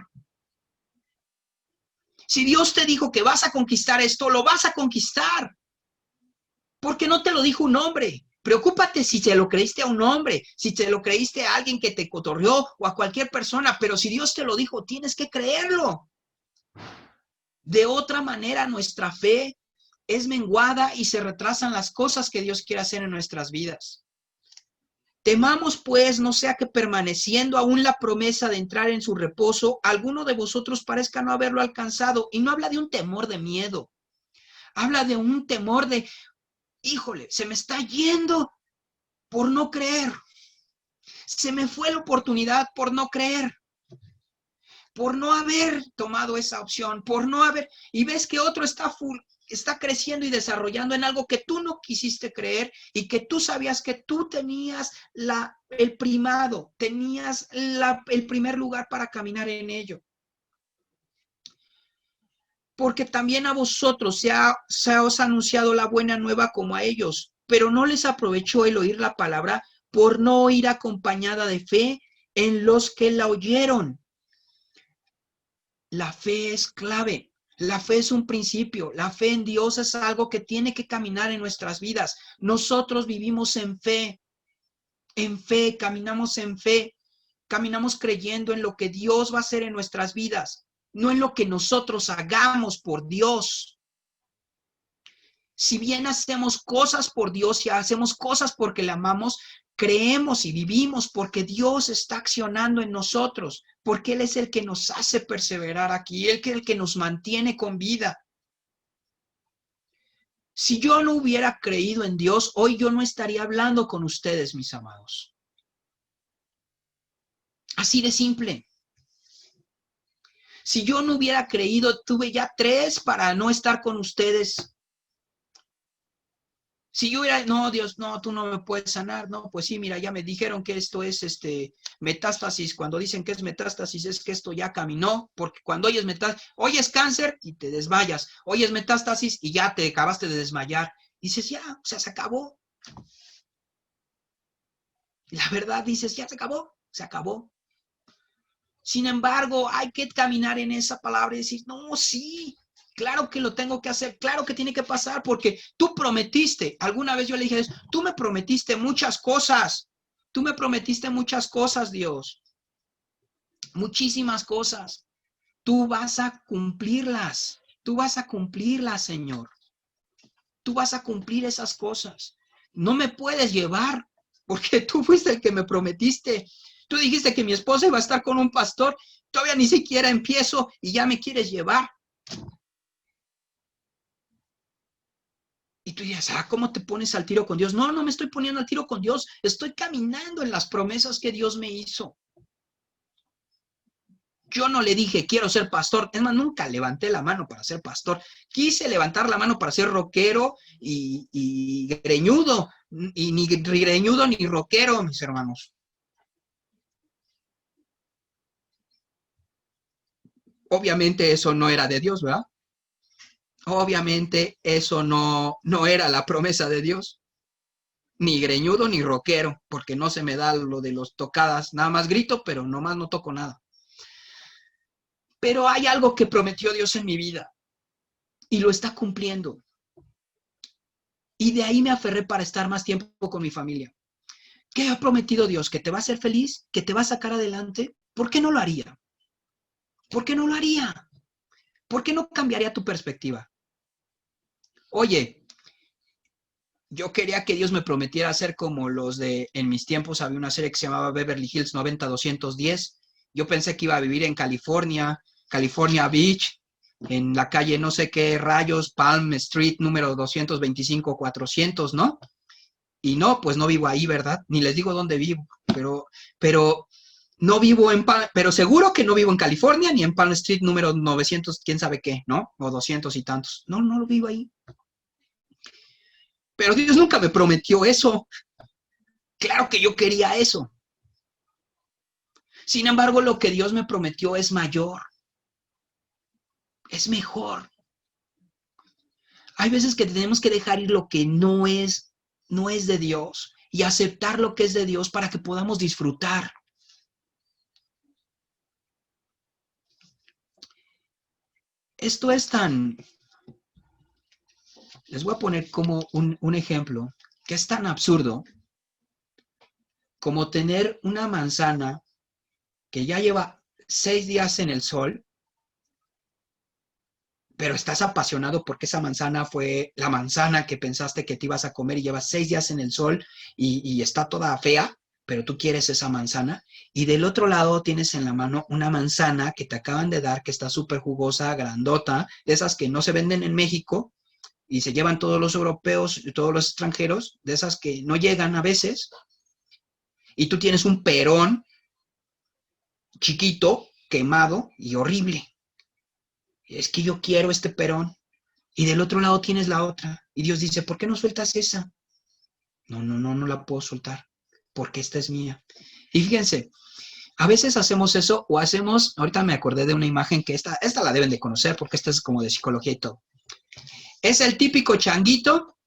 Si Dios te dijo que vas a conquistar esto, lo vas a conquistar. Porque no te lo dijo un hombre. Preocúpate si te lo creíste a un hombre, si te lo creíste a alguien que te cotorreó o a cualquier persona, pero si Dios te lo dijo, tienes que creerlo. De otra manera, nuestra fe es menguada y se retrasan las cosas que Dios quiere hacer en nuestras vidas. Temamos, pues, no sea que permaneciendo aún la promesa de entrar en su reposo, alguno de vosotros parezca no haberlo alcanzado. Y no habla de un temor de miedo, habla de un temor de, híjole, se me está yendo por no creer. Se me fue la oportunidad por no creer, por no haber tomado esa opción, por no haber, y ves que otro está creciendo y desarrollando en algo que tú no quisiste creer y que tú sabías que tú tenías el primado, tenías el primer lugar para caminar en ello. Porque también a vosotros se os ha anunciado la buena nueva como a ellos, pero no les aprovechó el oír la palabra por no ir acompañada de fe en los que la oyeron. La fe es clave. La fe es un principio. La fe en Dios es algo que tiene que caminar en nuestras vidas. Nosotros vivimos en fe, caminamos en fe, caminamos creyendo en lo que Dios va a hacer en nuestras vidas, no en lo que nosotros hagamos por Dios. Si bien hacemos cosas por Dios y hacemos cosas porque le amamos, creemos y vivimos porque Dios está accionando en nosotros, porque Él es el que nos hace perseverar aquí, Él es el que nos mantiene con vida. Si yo no hubiera creído en Dios, hoy yo no estaría hablando con ustedes, mis amados. Así de simple. Si yo no hubiera creído, tuve ya 3 para no estar con ustedes. Si yo hubiera, no, Dios, no, tú no me puedes sanar. No, pues sí, mira, ya me dijeron que esto es metástasis. Cuando dicen que es metástasis, es que esto ya caminó, porque cuando oyes metástasis, oyes cáncer y te desmayas. Oyes metástasis y ya te acabaste de desmayar. Y dices, ya, o sea, se acabó. La verdad, dices, ya se acabó, se acabó. Sin embargo, hay que caminar en esa palabra y decir, no, sí, claro que lo tengo que hacer, claro que tiene que pasar, porque tú prometiste. Alguna vez yo le dije, tú me prometiste muchas cosas. Tú me prometiste muchas cosas, Dios. Muchísimas cosas. Tú vas a cumplirlas. Tú vas a cumplirlas, Señor. Tú vas a cumplir esas cosas. No me puedes llevar porque tú fuiste el que me prometiste. Tú dijiste que mi esposa iba a estar con un pastor. Todavía ni siquiera empiezo y ya me quieres llevar. Y tú dices, ¿cómo te pones al tiro con Dios? No, no me estoy poniendo al tiro con Dios. Estoy caminando en las promesas que Dios me hizo. Yo no le dije, quiero ser pastor. Es más, nunca levanté la mano para ser pastor. Quise levantar la mano para ser rockero y greñudo. Y ni greñudo ni rockero, mis hermanos. Obviamente eso no era de Dios, ¿verdad? Obviamente eso no era la promesa de Dios. Ni greñudo ni rockero, porque no se me da lo de los tocadas. Nada más grito, pero nomás no toco nada. Pero hay algo que prometió Dios en mi vida y lo está cumpliendo. Y de ahí me aferré para estar más tiempo con mi familia. ¿Qué ha prometido Dios? ¿Que te va a hacer feliz? ¿Que te va a sacar adelante? ¿Por qué no lo haría? ¿Por qué no lo haría? ¿Por qué no cambiaría tu perspectiva? Oye, yo quería que Dios me prometiera ser como los de, en mis tiempos había una serie que se llamaba Beverly Hills 90210. Yo pensé que iba a vivir en California, California Beach, en la calle no sé qué rayos, Palm Street número 225-400, ¿no? Y no, pues no vivo ahí, ¿verdad? Ni les digo dónde vivo, pero no vivo pero seguro que no vivo en California ni en Palm Street número 900, quién sabe qué, ¿no? O 200 y tantos. No, no lo vivo ahí. Pero Dios nunca me prometió eso. Claro que yo quería eso. Sin embargo, lo que Dios me prometió es mayor, es mejor. Hay veces que tenemos que dejar ir lo que no es de Dios y aceptar lo que es de Dios para que podamos disfrutar. Esto es tan, les voy a poner como un ejemplo que es tan absurdo como tener una manzana que ya lleva 6 días en el sol, pero estás apasionado porque esa manzana fue la manzana que pensaste que te ibas a comer y llevas 6 días en el sol y está toda fea, pero tú quieres esa manzana. Y del otro lado tienes en la mano una manzana que te acaban de dar, que está súper jugosa, grandota, de esas que no se venden en México y se llevan todos los europeos y todos los extranjeros, de esas que no llegan a veces, y tú tienes un perón chiquito, quemado y horrible. Es que yo quiero este perón. Y del otro lado tienes la otra. Y Dios dice, ¿por qué no sueltas esa? No la puedo soltar, porque esta es mía. Y fíjense, a veces hacemos eso o hacemos, ahorita me acordé de una imagen que esta la deben de conocer porque esta es como de psicología y todo. Es el típico changuito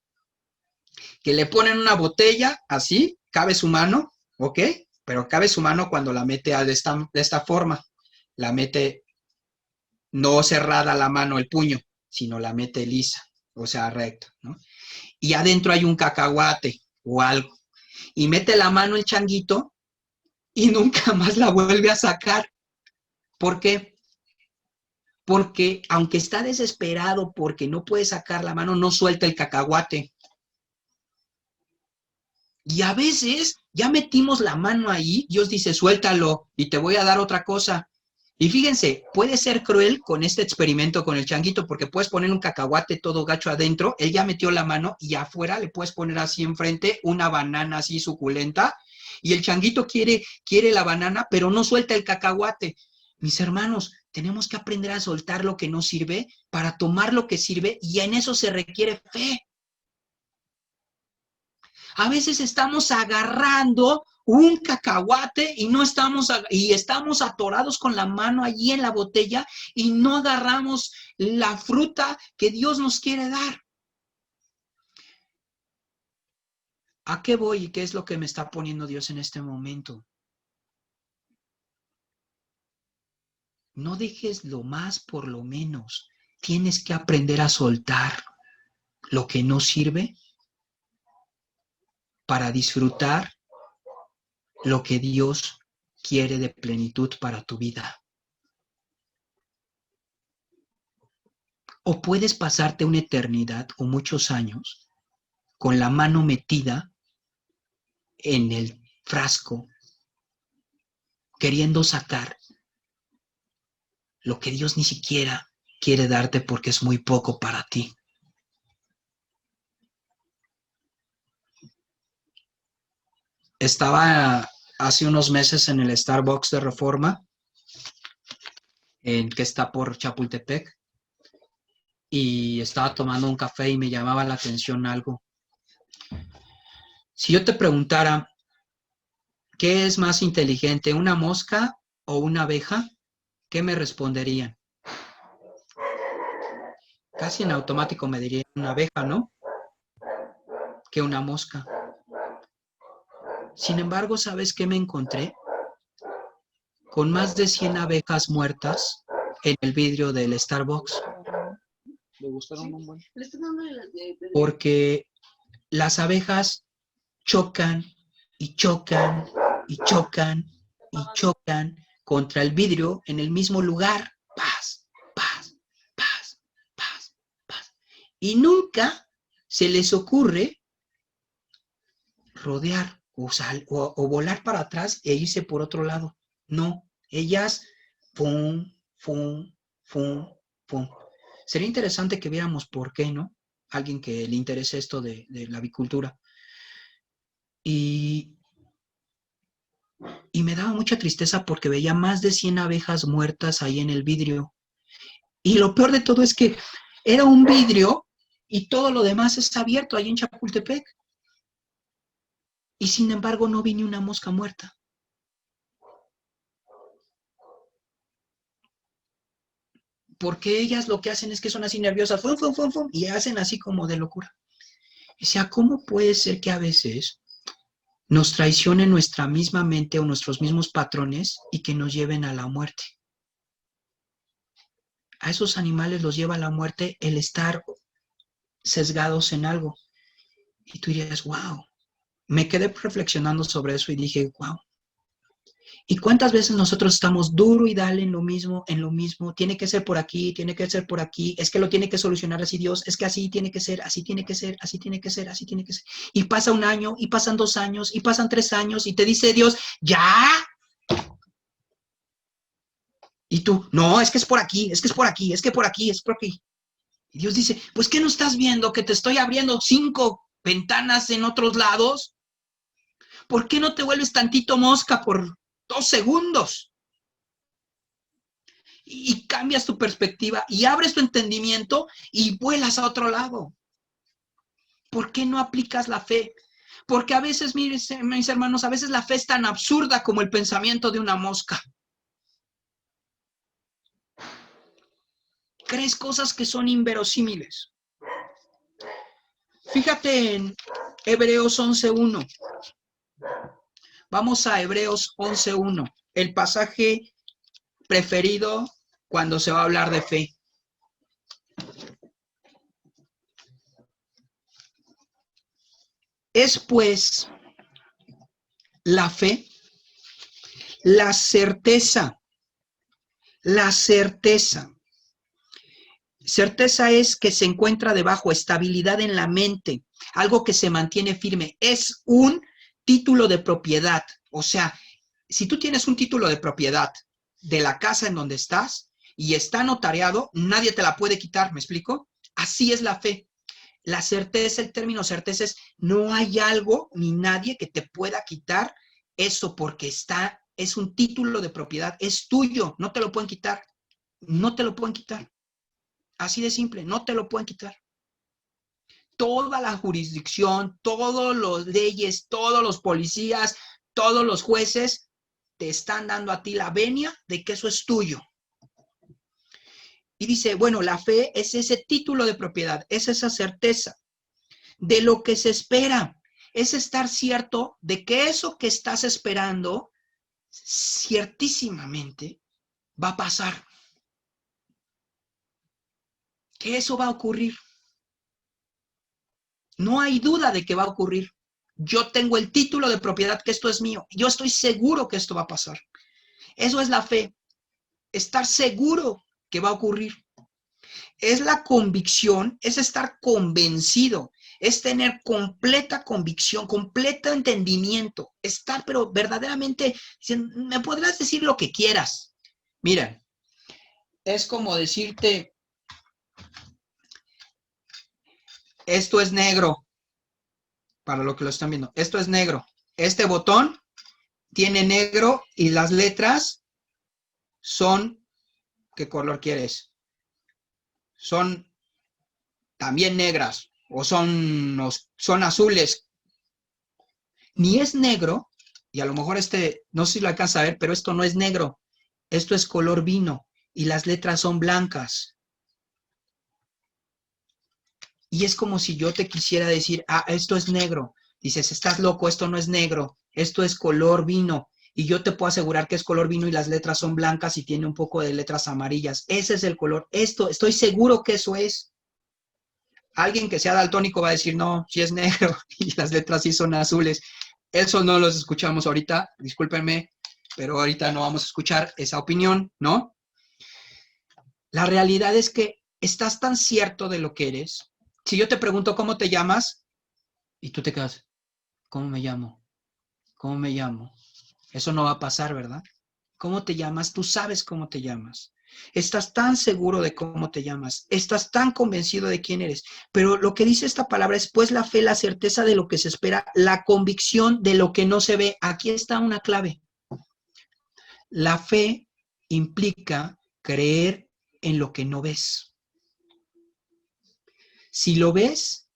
que le ponen una botella así, cabe su mano, ¿ok? Pero cabe su mano cuando la mete de esta forma. La mete no cerrada la mano, el puño, sino la mete lisa, o sea, recta, ¿no? Y adentro hay un cacahuate o algo. Y mete la mano el changuito y nunca más la vuelve a sacar. ¿Por qué? porque aunque está desesperado porque no puede sacar la mano, no suelta el cacahuate. Y a veces ya metimos la mano ahí, Dios dice, suéltalo y te voy a dar otra cosa. Y fíjense, puede ser cruel con este experimento con el changuito porque puedes poner un cacahuate todo gacho adentro, él ya metió la mano y afuera le puedes poner así enfrente una banana así suculenta y el changuito quiere la banana, pero no suelta el cacahuate. Mis hermanos, tenemos que aprender a soltar lo que no sirve para tomar lo que sirve y en eso se requiere fe. A veces estamos agarrando un cacahuate y no estamos y estamos atorados con la mano allí en la botella y no agarramos la fruta que Dios nos quiere dar. ¿A qué voy y qué es lo que me está poniendo Dios en este momento? No dejes lo más por lo menos. Tienes que aprender a soltar lo que no sirve para disfrutar lo que Dios quiere de plenitud para tu vida. O puedes pasarte una eternidad o muchos años con la mano metida en el frasco, queriendo sacar lo que Dios ni siquiera quiere darte porque es muy poco para ti. Estaba hace unos meses en el Starbucks de Reforma, que está por Chapultepec, y estaba tomando un café y me llamaba la atención algo. Si yo te preguntara, ¿qué es más inteligente, una mosca o una abeja? ¿Qué me responderían? Casi en automático me dirían una abeja, ¿no? Que una mosca. Sin embargo, ¿sabes qué me encontré? Con más de 100 abejas muertas en el vidrio del Starbucks. Porque las abejas chocan y chocan y chocan y chocan contra el vidrio en el mismo lugar. Paz, paz, paz, paz, paz. Y nunca se les ocurre rodear o volar para atrás e irse por otro lado. No, ellas, pum, pum, pum, pum. Sería interesante que viéramos por qué, ¿no? Alguien que le interese esto de la avicultura. Y, y me daba mucha tristeza porque veía más de 100 abejas muertas ahí en el vidrio. Y lo peor de todo es que era un vidrio y todo lo demás está abierto ahí en Chapultepec. Y sin embargo no vi ni una mosca muerta. Porque ellas lo que hacen es que son así nerviosas, fum, fum, fum, fum, y hacen así como de locura. O sea, ¿cómo puede ser que a veces nos traicione nuestra misma mente o nuestros mismos patrones y que nos lleven a la muerte? A esos animales los lleva a la muerte el estar sesgados en algo. Y tú dirías, wow. Me quedé reflexionando sobre eso y dije, wow. ¿Y cuántas veces nosotros estamos duro y dale en lo mismo? Tiene que ser por aquí, tiene que ser por aquí, es que lo tiene que solucionar así Dios, es que así tiene que ser, así tiene que ser, así tiene que ser, así tiene que ser. Y pasa un año, y pasan 2 años, y pasan 3 años, y te dice Dios, ya. Y tú, no, es que es por aquí, es que es por aquí, es que por aquí, es por aquí. Y Dios dice, pues ¿qué no estás viendo? Que te estoy abriendo 5 ventanas en otros lados. ¿Por qué no te vuelves tantito mosca por 2 segundos? Y cambias tu perspectiva y abres tu entendimiento y vuelas a otro lado. ¿Por qué no aplicas la fe? Porque a veces, mis hermanos, a veces la fe es tan absurda como el pensamiento de una mosca. Crees cosas que son inverosímiles. Fíjate en Hebreos 11.1. Vamos a Hebreos 11.1, el pasaje preferido cuando se va a hablar de fe. Es pues la fe, la certeza Certeza es que se encuentra debajo, estabilidad en la mente, algo que se mantiene firme. Es un título de propiedad. O sea, si tú tienes un título de propiedad de la casa en donde estás y está notariado, nadie te la puede quitar, ¿me explico? Así es la fe. La certeza, el término certeza es no hay algo ni nadie que te pueda quitar eso porque es un título de propiedad, es tuyo, no te lo pueden quitar, no te lo pueden quitar. Así de simple, no te lo pueden quitar. Toda la jurisdicción, todas las leyes, todos los policías, todos los jueces te están dando a ti la venia de que eso es tuyo. Y dice, bueno, la fe es ese título de propiedad, es esa certeza de lo que se espera, es estar cierto de que eso que estás esperando ciertísimamente va a pasar, que eso va a ocurrir. No hay duda de que va a ocurrir. Yo tengo el título de propiedad que esto es mío. Yo estoy seguro que esto va a pasar. Eso es la fe. Estar seguro que va a ocurrir. Es la convicción, es estar convencido, es tener completa convicción, completo entendimiento, estar, pero verdaderamente, me podrás decir lo que quieras. Mira, es como decirte, esto es negro, para lo que lo están viendo, esto es negro. Este botón tiene negro y las letras son, ¿qué color quieres? Son también negras o son azules. Ni es negro, y a lo mejor no sé si lo alcanza a ver, pero esto no es negro, esto es color vino y las letras son blancas. Y es como si yo te quisiera decir, esto es negro. Dices, estás loco, esto no es negro, esto es color vino. Y yo te puedo asegurar que es color vino y las letras son blancas y tiene un poco de letras amarillas. Ese es el color. Estoy seguro que eso es. Alguien que sea daltónico va a decir, no, sí es negro y las letras sí son azules. Eso no los escuchamos ahorita, discúlpenme, pero ahorita no vamos a escuchar esa opinión, ¿no? La realidad es que estás tan cierto de lo que eres. Si yo te pregunto cómo te llamas y tú te quedas, ¿cómo me llamo? ¿Cómo me llamo? Eso no va a pasar, ¿verdad? ¿Cómo te llamas? Tú sabes cómo te llamas. Estás tan seguro de cómo te llamas. Estás tan convencido de quién eres. Pero lo que dice esta palabra es, pues, la fe, la certeza de lo que se espera, la convicción de lo que no se ve. Aquí está una clave. La fe implica creer en lo que no ves. Si lo ves,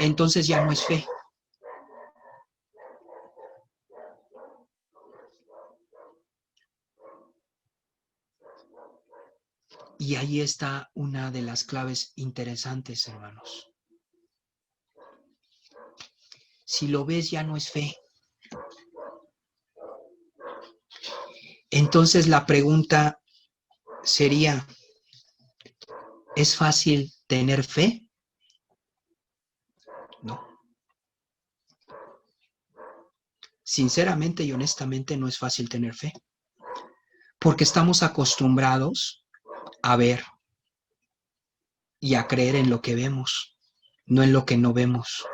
entonces ya no es fe. Y ahí está una de las claves interesantes, hermanos. Si lo ves, ya no es fe. Entonces la pregunta sería, ¿es fácil tener fe? No. Sinceramente y honestamente no es fácil tener fe. Porque estamos acostumbrados a ver y a creer en lo que vemos, no en lo que no vemos.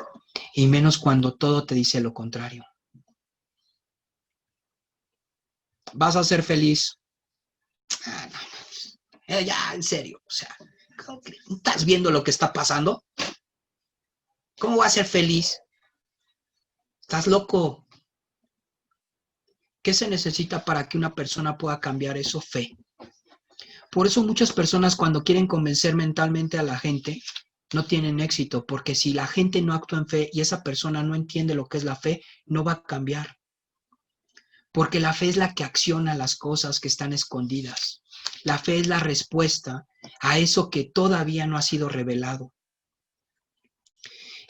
Y menos cuando todo te dice lo contrario. ¿Vas a ser feliz? No, ya, en serio. O sea, ¿estás viendo lo que está pasando? ¿Cómo va a ser feliz? ¿Estás loco? ¿Qué se necesita para que una persona pueda cambiar eso? Fe. Por eso muchas personas cuando quieren convencer mentalmente a la gente no tienen éxito, porque si la gente no actúa en fe y esa persona no entiende lo que es la fe, no va a cambiar. Porque la fe es la que acciona las cosas que están escondidas. La fe es la respuesta a eso que todavía no ha sido revelado.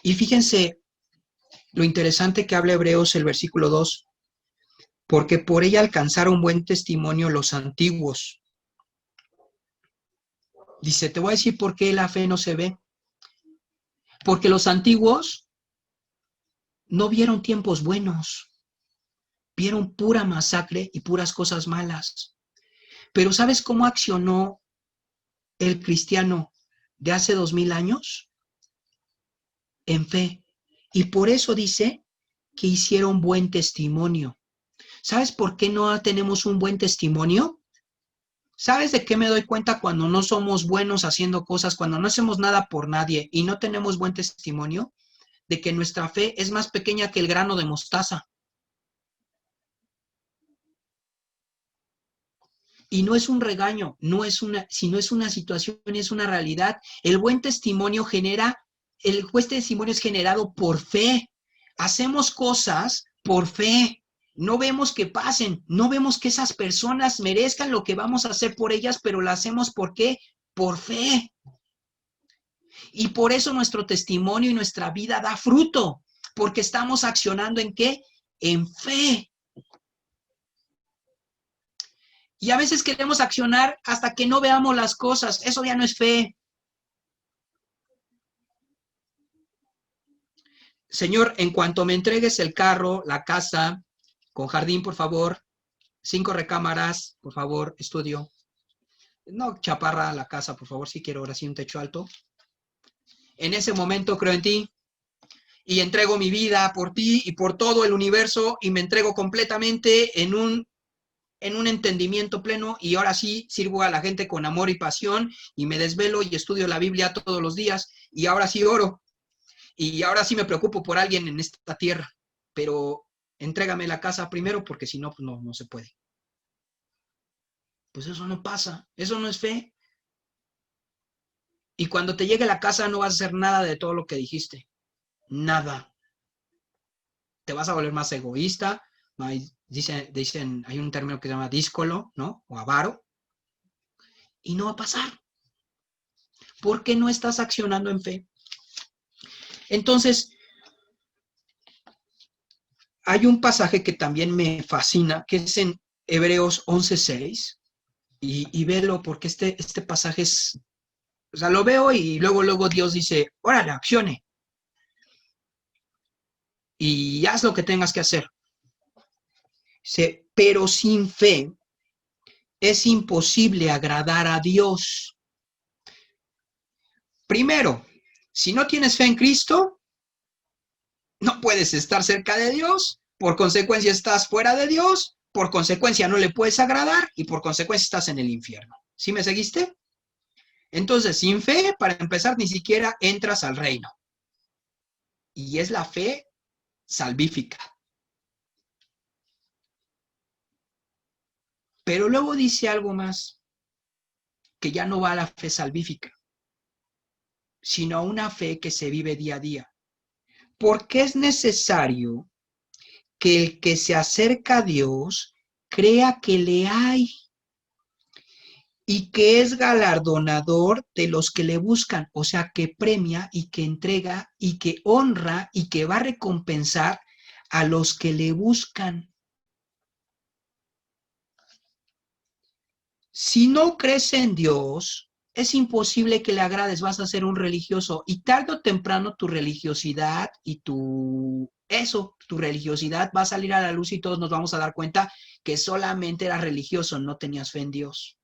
Y fíjense lo interesante que habla Hebreos el versículo 2, porque por ella alcanzaron buen testimonio los antiguos. Dice, te voy a decir por qué la fe no se ve. Porque los antiguos no vieron tiempos buenos, vieron pura masacre y puras cosas malas. Pero ¿sabes cómo accionó el cristiano de hace 2000 años? En fe. Y por eso dice que hicieron buen testimonio. ¿Sabes por qué no tenemos un buen testimonio? ¿Sabes de qué me doy cuenta cuando no somos buenos haciendo cosas, cuando no hacemos nada por nadie y no tenemos buen testimonio? De que nuestra fe es más pequeña que el grano de mostaza. Y no es un regaño, sino es una situación, es una realidad. El buen testimonio el buen testimonio es generado por fe. Hacemos cosas por fe. No vemos que pasen, no vemos que esas personas merezcan lo que vamos a hacer por ellas, pero lo hacemos ¿por qué? Por fe. Y por eso nuestro testimonio y nuestra vida da fruto, porque estamos accionando ¿en qué? En fe. Y a veces queremos accionar hasta que no veamos las cosas. Eso ya no es fe. Señor, en cuanto me entregues el carro, la casa, con jardín, por favor, 5 recámaras, por favor, estudio. No chaparra la casa, por favor, si quiero ahora sí un techo alto. En ese momento creo en ti y entrego mi vida por ti y por todo el universo y me entrego completamente en un entendimiento pleno y ahora sí sirvo a la gente con amor y pasión y me desvelo y estudio la Biblia todos los días y ahora sí oro y ahora sí me preocupo por alguien en esta tierra, pero entrégame la casa primero porque si no, pues no se puede. Pues eso no pasa, eso no es fe. Y cuando te llegue la casa no vas a hacer nada de todo lo que dijiste, nada. Te vas a volver más egoísta, dicen, hay un término que se llama díscolo, ¿no? O avaro, y no va a pasar, porque no estás accionando en fe. Entonces, hay un pasaje que también me fascina, que es en Hebreos 11:6, y velo porque este pasaje es, o sea, lo veo y luego Dios dice, órale, accione, y haz lo que tengas que hacer. Dice, pero sin fe es imposible agradar a Dios. Primero, si no tienes fe en Cristo, no puedes estar cerca de Dios, por consecuencia estás fuera de Dios, por consecuencia no le puedes agradar y por consecuencia estás en el infierno. ¿Sí me seguiste? Entonces, sin fe, para empezar, ni siquiera entras al reino. Y es la fe salvífica. Pero luego dice algo más, que ya no va a la fe salvífica, sino a una fe que se vive día a día. Porque es necesario que el que se acerca a Dios crea que le hay y que es galardonador de los que le buscan, o sea, que premia y que entrega y que honra y que va a recompensar a los que le buscan. Si no crees en Dios, es imposible que le agrades, vas a ser un religioso y tarde o temprano tu religiosidad y tu religiosidad va a salir a la luz y todos nos vamos a dar cuenta que solamente eras religioso, no tenías fe en Dios.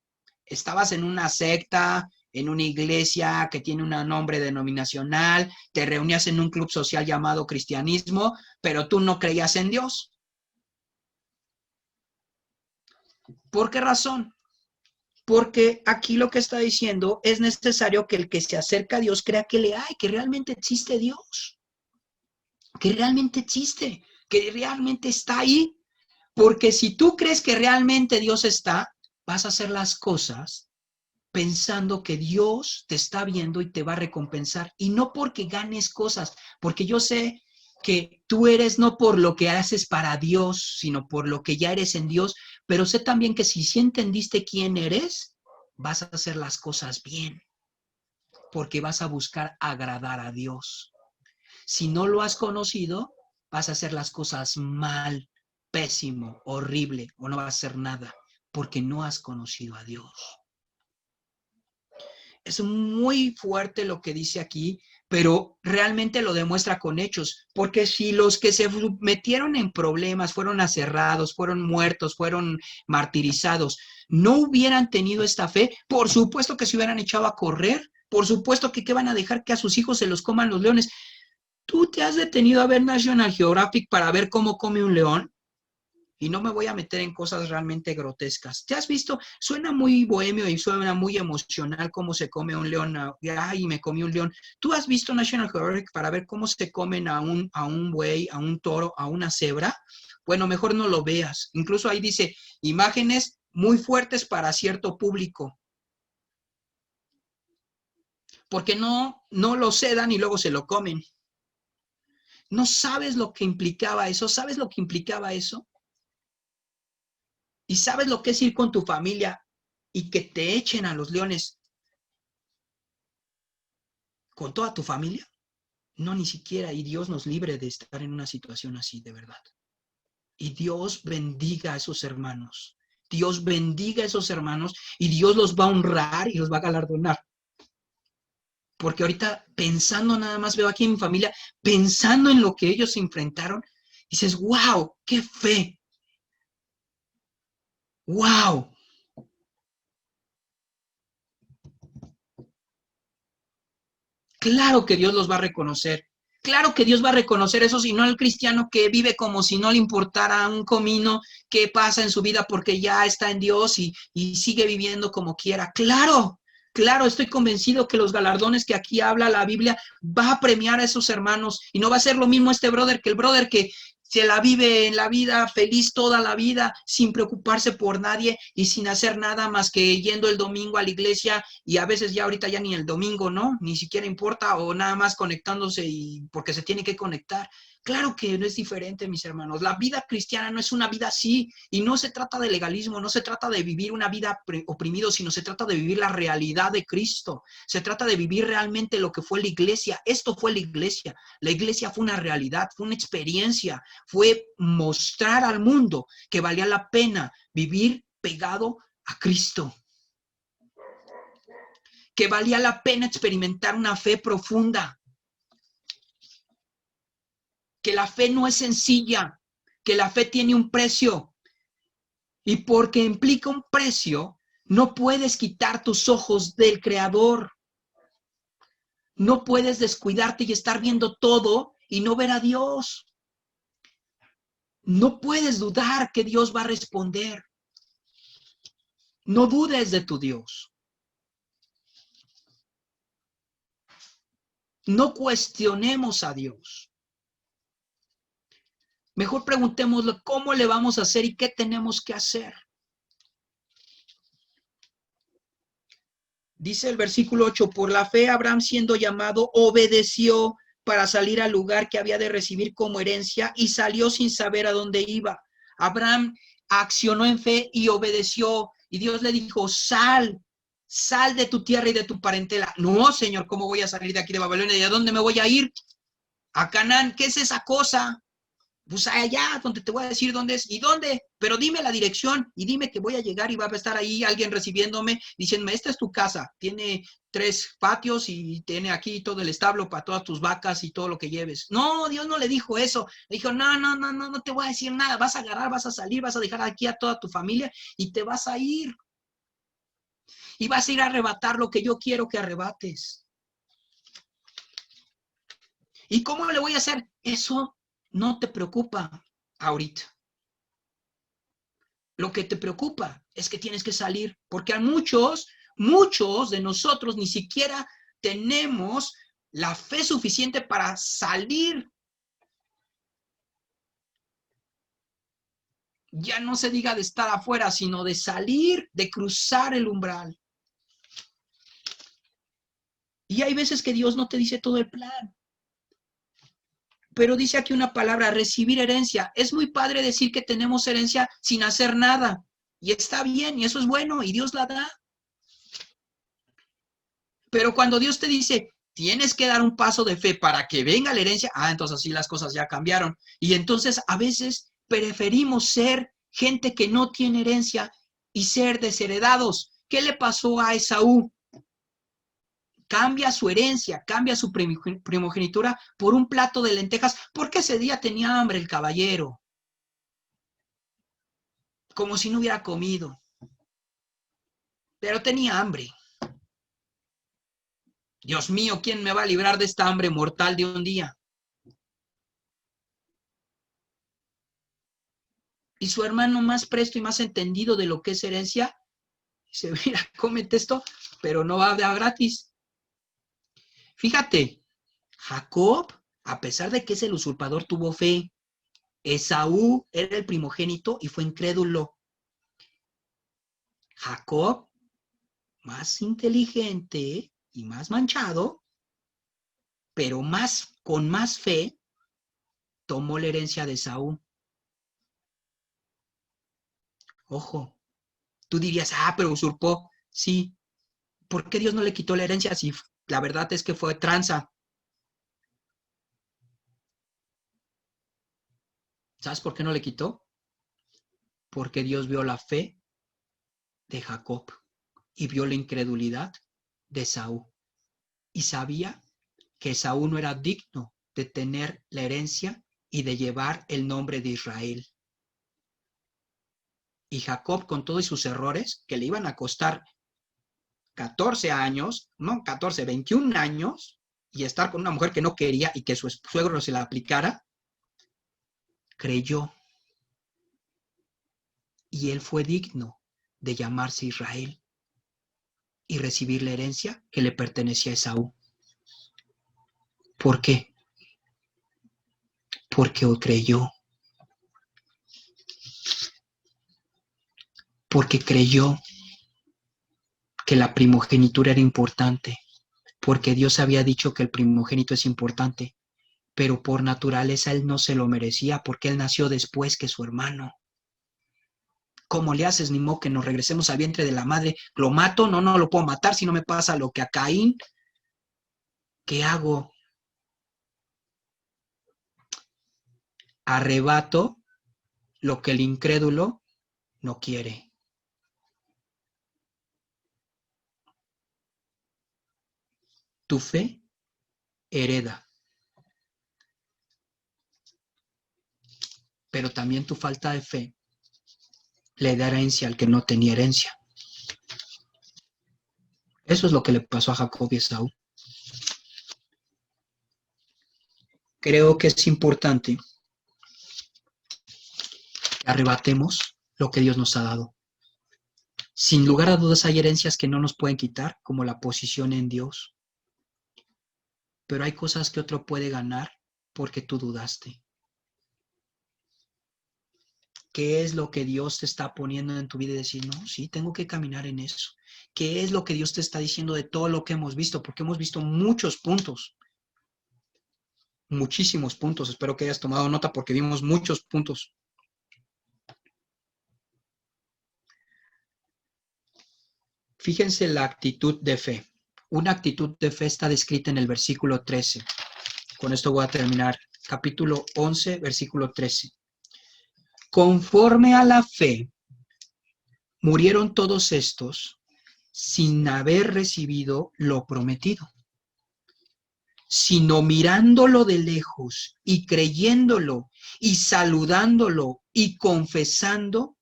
Estabas en una secta, en una iglesia que tiene un nombre denominacional, te reunías en un club social llamado cristianismo, pero tú no creías en Dios. ¿Por qué razón? Porque aquí lo que está diciendo es necesario que el que se acerca a Dios crea que le hay, que realmente existe Dios, que realmente existe, que realmente está ahí. Porque si tú crees que realmente Dios está, vas a hacer las cosas pensando que Dios te está viendo y te va a recompensar. Y no porque ganes cosas, porque yo sé que tú eres no por lo que haces para Dios, sino por lo que ya eres en Dios, pero sé también que si sí entendiste quién eres, vas a hacer las cosas bien, porque vas a buscar agradar a Dios. Si no lo has conocido, vas a hacer las cosas mal, pésimo, horrible, o no vas a hacer nada, porque no has conocido a Dios. Es muy fuerte lo que dice aquí, pero realmente lo demuestra con hechos, porque si los que se metieron en problemas fueron aserrados, fueron muertos, fueron martirizados, no hubieran tenido esta fe, por supuesto que se hubieran echado a correr, por supuesto que ¿qué van a dejar que a sus hijos se los coman los leones? ¿Tú te has detenido a ver National Geographic para ver cómo come un león? Y no me voy a meter en cosas realmente grotescas. ¿Te has visto? Suena muy bohemio y suena muy emocional cómo se come un león. Ay, me comí un león. ¿Tú has visto National Geographic para ver cómo se comen a un buey, a un toro, a una cebra? Bueno, mejor no lo veas. Incluso ahí dice imágenes muy fuertes para cierto público. Porque no lo sedan y luego se lo comen. ¿No sabes lo que implicaba eso? ¿Sabes lo que implicaba eso? ¿Y sabes lo que es ir con tu familia y que te echen a los leones con toda tu familia? No, ni siquiera. Y Dios nos libre de estar en una situación así, de verdad. Y Dios bendiga a esos hermanos. Dios bendiga a esos hermanos y Dios los va a honrar y los va a galardonar. Porque ahorita pensando nada más, veo aquí en mi familia, pensando en lo que ellos se enfrentaron, dices, wow, qué fe. Wow. Claro que Dios los va a reconocer. Claro que Dios va a reconocer eso, si no el cristiano que vive como si no le importara un comino que pasa en su vida porque ya está en Dios y sigue viviendo como quiera. Claro, claro, estoy convencido que los galardones que aquí habla la Biblia va a premiar a esos hermanos y no va a ser lo mismo este brother que el brother que se la vive en la vida feliz toda la vida sin preocuparse por nadie y sin hacer nada más que yendo el domingo a la iglesia y a veces ya ahorita ya ni el domingo, ¿no? Ni siquiera importa o nada más conectándose y porque se tiene que conectar. Claro que no es diferente, mis hermanos. La vida cristiana no es una vida así y no se trata de legalismo, no se trata de vivir una vida oprimido, sino se trata de vivir la realidad de Cristo. Se trata de vivir realmente lo que fue la iglesia. Esto fue la iglesia. La iglesia fue una realidad, fue una experiencia, fue mostrar al mundo que valía la pena vivir pegado a Cristo, que valía la pena experimentar una fe profunda, que la fe no es sencilla, que la fe tiene un precio y porque implica un precio, no puedes quitar tus ojos del Creador, no puedes descuidarte y estar viendo todo y no ver a Dios. No puedes dudar que Dios va a responder. No dudes de tu Dios. No cuestionemos a Dios. Mejor preguntémosle cómo le vamos a hacer y qué tenemos que hacer. Dice el versículo 8, por la fe Abraham siendo llamado obedeció para salir al lugar que había de recibir como herencia y salió sin saber a dónde iba. Abraham accionó en fe y obedeció y Dios le dijo, sal de tu tierra y de tu parentela. No, Señor, ¿cómo voy a salir de aquí de Babilonia? ¿Y a dónde me voy a ir? A Canaán. ¿Qué es esa cosa? Pues allá, donde te voy a decir dónde es y dónde, pero dime la dirección y dime que voy a llegar y va a estar ahí alguien recibiéndome, diciéndome, esta es tu casa, tiene 3 patios y tiene aquí todo el establo para todas tus vacas y todo lo que lleves. No, Dios no le dijo eso, le dijo, no te voy a decir nada, vas a agarrar, vas a salir, vas a dejar aquí a toda tu familia y te vas a ir. Y vas a ir a arrebatar lo que yo quiero que arrebates. ¿Y cómo le voy a hacer? Eso no te preocupa ahorita. Lo que te preocupa es que tienes que salir, porque a muchos de nosotros ni siquiera tenemos la fe suficiente para salir. Ya no se diga de estar afuera, sino de salir, de cruzar el umbral. Y hay veces que Dios no te dice todo el plan. Pero dice aquí una palabra, recibir herencia. Es muy padre decir que tenemos herencia sin hacer nada. Y está bien, y eso es bueno, y Dios la da. Pero cuando Dios te dice, tienes que dar un paso de fe para que venga la herencia, entonces así las cosas ya cambiaron. Y entonces a veces preferimos ser gente que no tiene herencia y ser desheredados. ¿Qué le pasó a Esaú? cambia su herencia, cambia su primogenitura por un plato de lentejas, porque ese día tenía hambre el caballero, como si no hubiera comido, pero tenía hambre. Dios mío, ¿quién me va a librar de esta hambre mortal de un día? Y su hermano más presto y más entendido de lo que es herencia, dice, mira, cómete esto, pero no va a dar gratis. Fíjate, Jacob, a pesar de que es el usurpador, tuvo fe. Esaú era el primogénito y fue incrédulo. Jacob, más inteligente y más manchado, pero con más fe, tomó la herencia de Esaú. Ojo, tú dirías, pero usurpó. Sí, ¿por qué Dios no le quitó la herencia si la verdad es que fue tranza? ¿Sabes por qué no le quitó? Porque Dios vio la fe de Jacob y vio la incredulidad de Esaú. Y sabía que Esaú no era digno de tener la herencia y de llevar el nombre de Israel. Y Jacob, con todos sus errores, que le iban a costar 14 años, no 14, 21 años, y estar con una mujer que no quería y que su suegro se la aplicara, creyó. Y él fue digno de llamarse Israel y recibir la herencia que le pertenecía a Esaú. ¿Por qué? Porque creyó. Porque creyó que la primogenitura era importante. Porque Dios había dicho que el primogénito es importante. Pero por naturaleza él no se lo merecía porque él nació después que su hermano. ¿Cómo le haces? Ni modo que nos regresemos al vientre de la madre. ¿Lo mato? No, no lo puedo matar si no me pasa lo que a Caín. ¿Qué hago? Arrebato lo que el incrédulo no quiere. Tu fe hereda, pero también tu falta de fe le da herencia al que no tenía herencia. Eso es lo que le pasó a Jacob y Esaú. Creo que es importante que arrebatemos lo que Dios nos ha dado. Sin lugar a dudas hay herencias que no nos pueden quitar, como la posición en Dios. Pero hay cosas que otro puede ganar porque tú dudaste. ¿Qué es lo que Dios te está poniendo en tu vida y decir, no, sí, tengo que caminar en eso? ¿Qué es lo que Dios te está diciendo de todo lo que hemos visto? Porque hemos visto muchos puntos, muchísimos puntos. Espero que hayas tomado nota porque vimos muchos puntos. Fíjense la actitud de fe. Una actitud de fe está descrita en el versículo 13. Con esto voy a terminar. Capítulo 11, versículo 13. Conforme a la fe, murieron todos estos sin haber recibido lo prometido, sino mirándolo de lejos y creyéndolo y saludándolo y confesando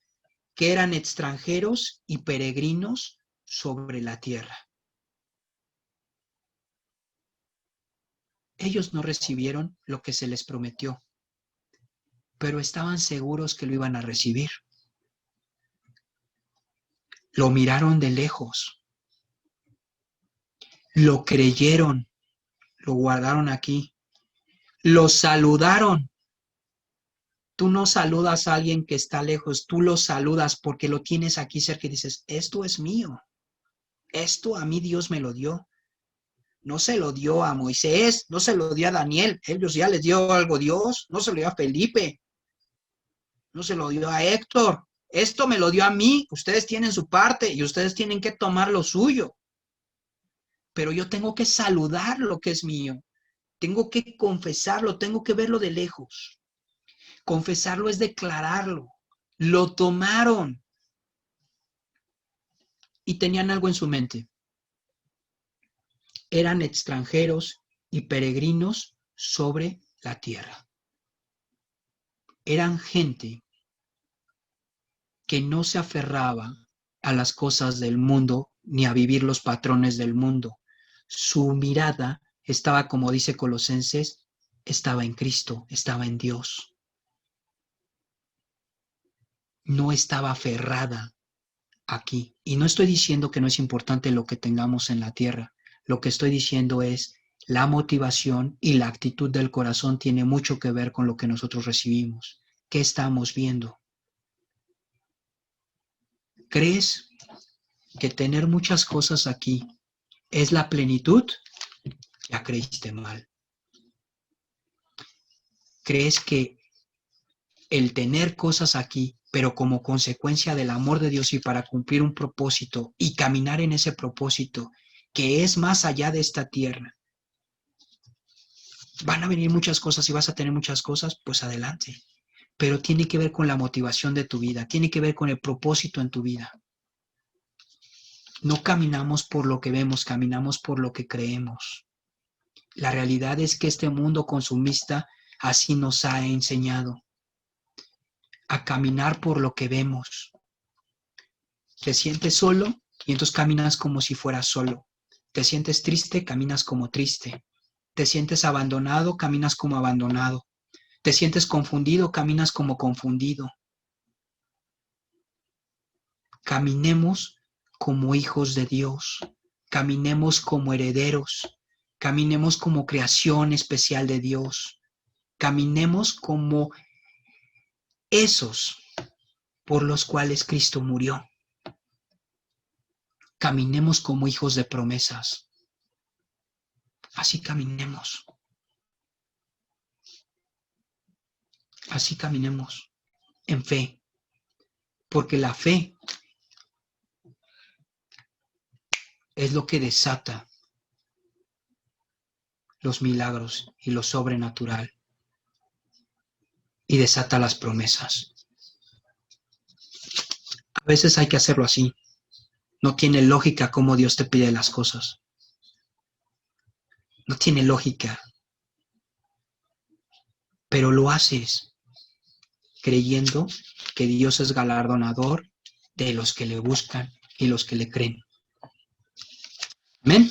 que eran extranjeros y peregrinos sobre la tierra. Ellos no recibieron lo que se les prometió, pero estaban seguros que lo iban a recibir. Lo miraron de lejos, lo creyeron, lo guardaron aquí, lo saludaron. Tú no saludas a alguien que está lejos, tú lo saludas porque lo tienes aquí cerca y dices, esto es mío, esto a mí Dios me lo dio. No se lo dio a Moisés, no se lo dio a Daniel, ellos ya les dio algo Dios, no se lo dio a Felipe, no se lo dio a Héctor, esto me lo dio a mí, ustedes tienen su parte y ustedes tienen que tomar lo suyo. Pero yo tengo que saludar lo que es mío, tengo que confesarlo, tengo que verlo de lejos. Confesarlo es declararlo. Lo tomaron y tenían algo en su mente. eran extranjeros y peregrinos sobre la tierra. Eran gente que no se aferraba a las cosas del mundo ni a vivir los patrones del mundo. Su mirada estaba, como dice Colosenses, estaba en Cristo, estaba en Dios. No estaba aferrada aquí. Y no estoy diciendo que no es importante lo que tengamos en la tierra. Lo que estoy diciendo es la motivación y la actitud del corazón tiene mucho que ver con lo que nosotros recibimos. ¿Qué estamos viendo? ¿Crees que tener muchas cosas aquí es la plenitud? Ya creíste mal. ¿Crees que el tener cosas aquí, pero como consecuencia del amor de Dios y para cumplir un propósito y caminar en ese propósito que es más allá de esta tierra, van a venir muchas cosas y vas a tener muchas cosas? Pues adelante. Pero tiene que ver con la motivación de tu vida, tiene que ver con el propósito en tu vida. No caminamos por lo que vemos, caminamos por lo que creemos. La realidad es que este mundo consumista así nos ha enseñado a caminar por lo que vemos. Te sientes solo y entonces caminas como si fueras solo. Te sientes triste, caminas como triste. Te sientes abandonado, caminas como abandonado. Te sientes confundido, caminas como confundido. Caminemos como hijos de Dios. Caminemos como herederos. Caminemos como creación especial de Dios. Caminemos como esos por los cuales Cristo murió. Caminemos como hijos de promesas. Así caminemos. Así caminemos en fe. Porque la fe es lo que desata los milagros y lo sobrenatural. Y desata las promesas. A veces hay que hacerlo así. No tiene lógica cómo Dios te pide las cosas. No tiene lógica. Pero lo haces creyendo que Dios es galardonador de los que le buscan y los que le creen. Amén.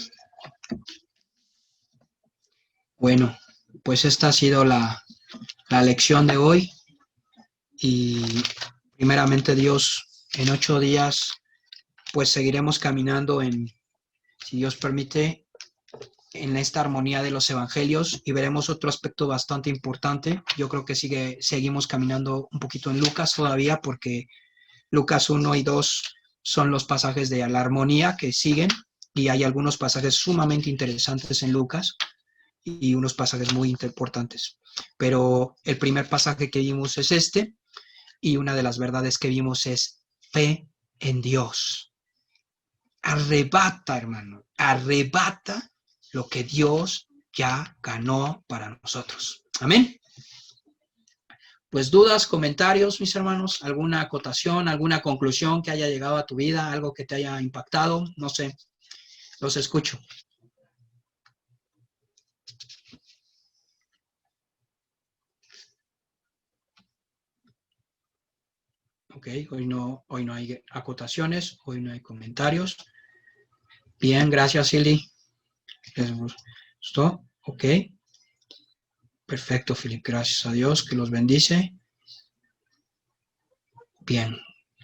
Bueno, pues esta ha sido la lección de hoy. Y primeramente Dios, en 8 días, pues seguiremos caminando si Dios permite, en esta armonía de los evangelios y veremos otro aspecto bastante importante. Yo creo que seguimos caminando un poquito en Lucas todavía porque Lucas 1 y 2 son los pasajes de la armonía que siguen y hay algunos pasajes sumamente interesantes en Lucas y unos pasajes muy importantes. Pero el primer pasaje que vimos es este y una de las verdades que vimos es fe en Dios. Arrebata, hermano, arrebata lo que Dios ya ganó para nosotros. Amén. Pues dudas, comentarios, mis hermanos, alguna acotación, alguna conclusión que haya llegado a tu vida, algo que te haya impactado, no sé, los escucho. Ok, hoy no hay acotaciones, hoy no hay comentarios. Bien, gracias, Silly. ¿Les gustó? Ok. Perfecto, Philip. Gracias a Dios que los bendice. Bien,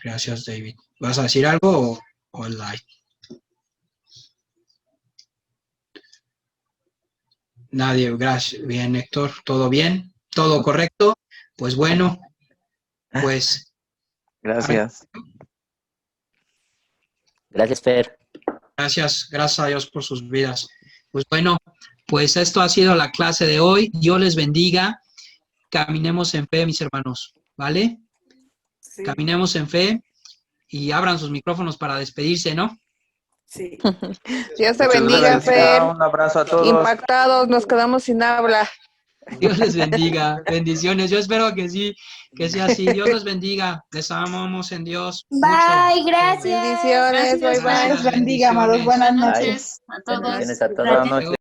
gracias, David. ¿Vas a decir algo o el like? Nadie, gracias. Bien, Héctor, ¿todo bien? ¿Todo correcto? Pues bueno, pues... Gracias. Gracias, Fer. Gracias a Dios por sus vidas. Pues bueno, pues esto ha sido la clase de hoy. Dios les bendiga. Caminemos en fe, mis hermanos, ¿vale? Sí. Caminemos en fe y abran sus micrófonos para despedirse, ¿no? Sí. Dios te bendiga, Fer. Un abrazo a todos. Impactados, nos quedamos sin habla. Dios les bendiga. Bendiciones. Yo espero que sí, que sea así. Dios los bendiga. Les amamos en Dios mucho. Bye, gracias. Bendiciones, Gracias, bye, bye. bye. Dios bendiga, amados. Buenas Buenas noches. noches a todos. Bendiciones a todos. Gracias. Buenas noches.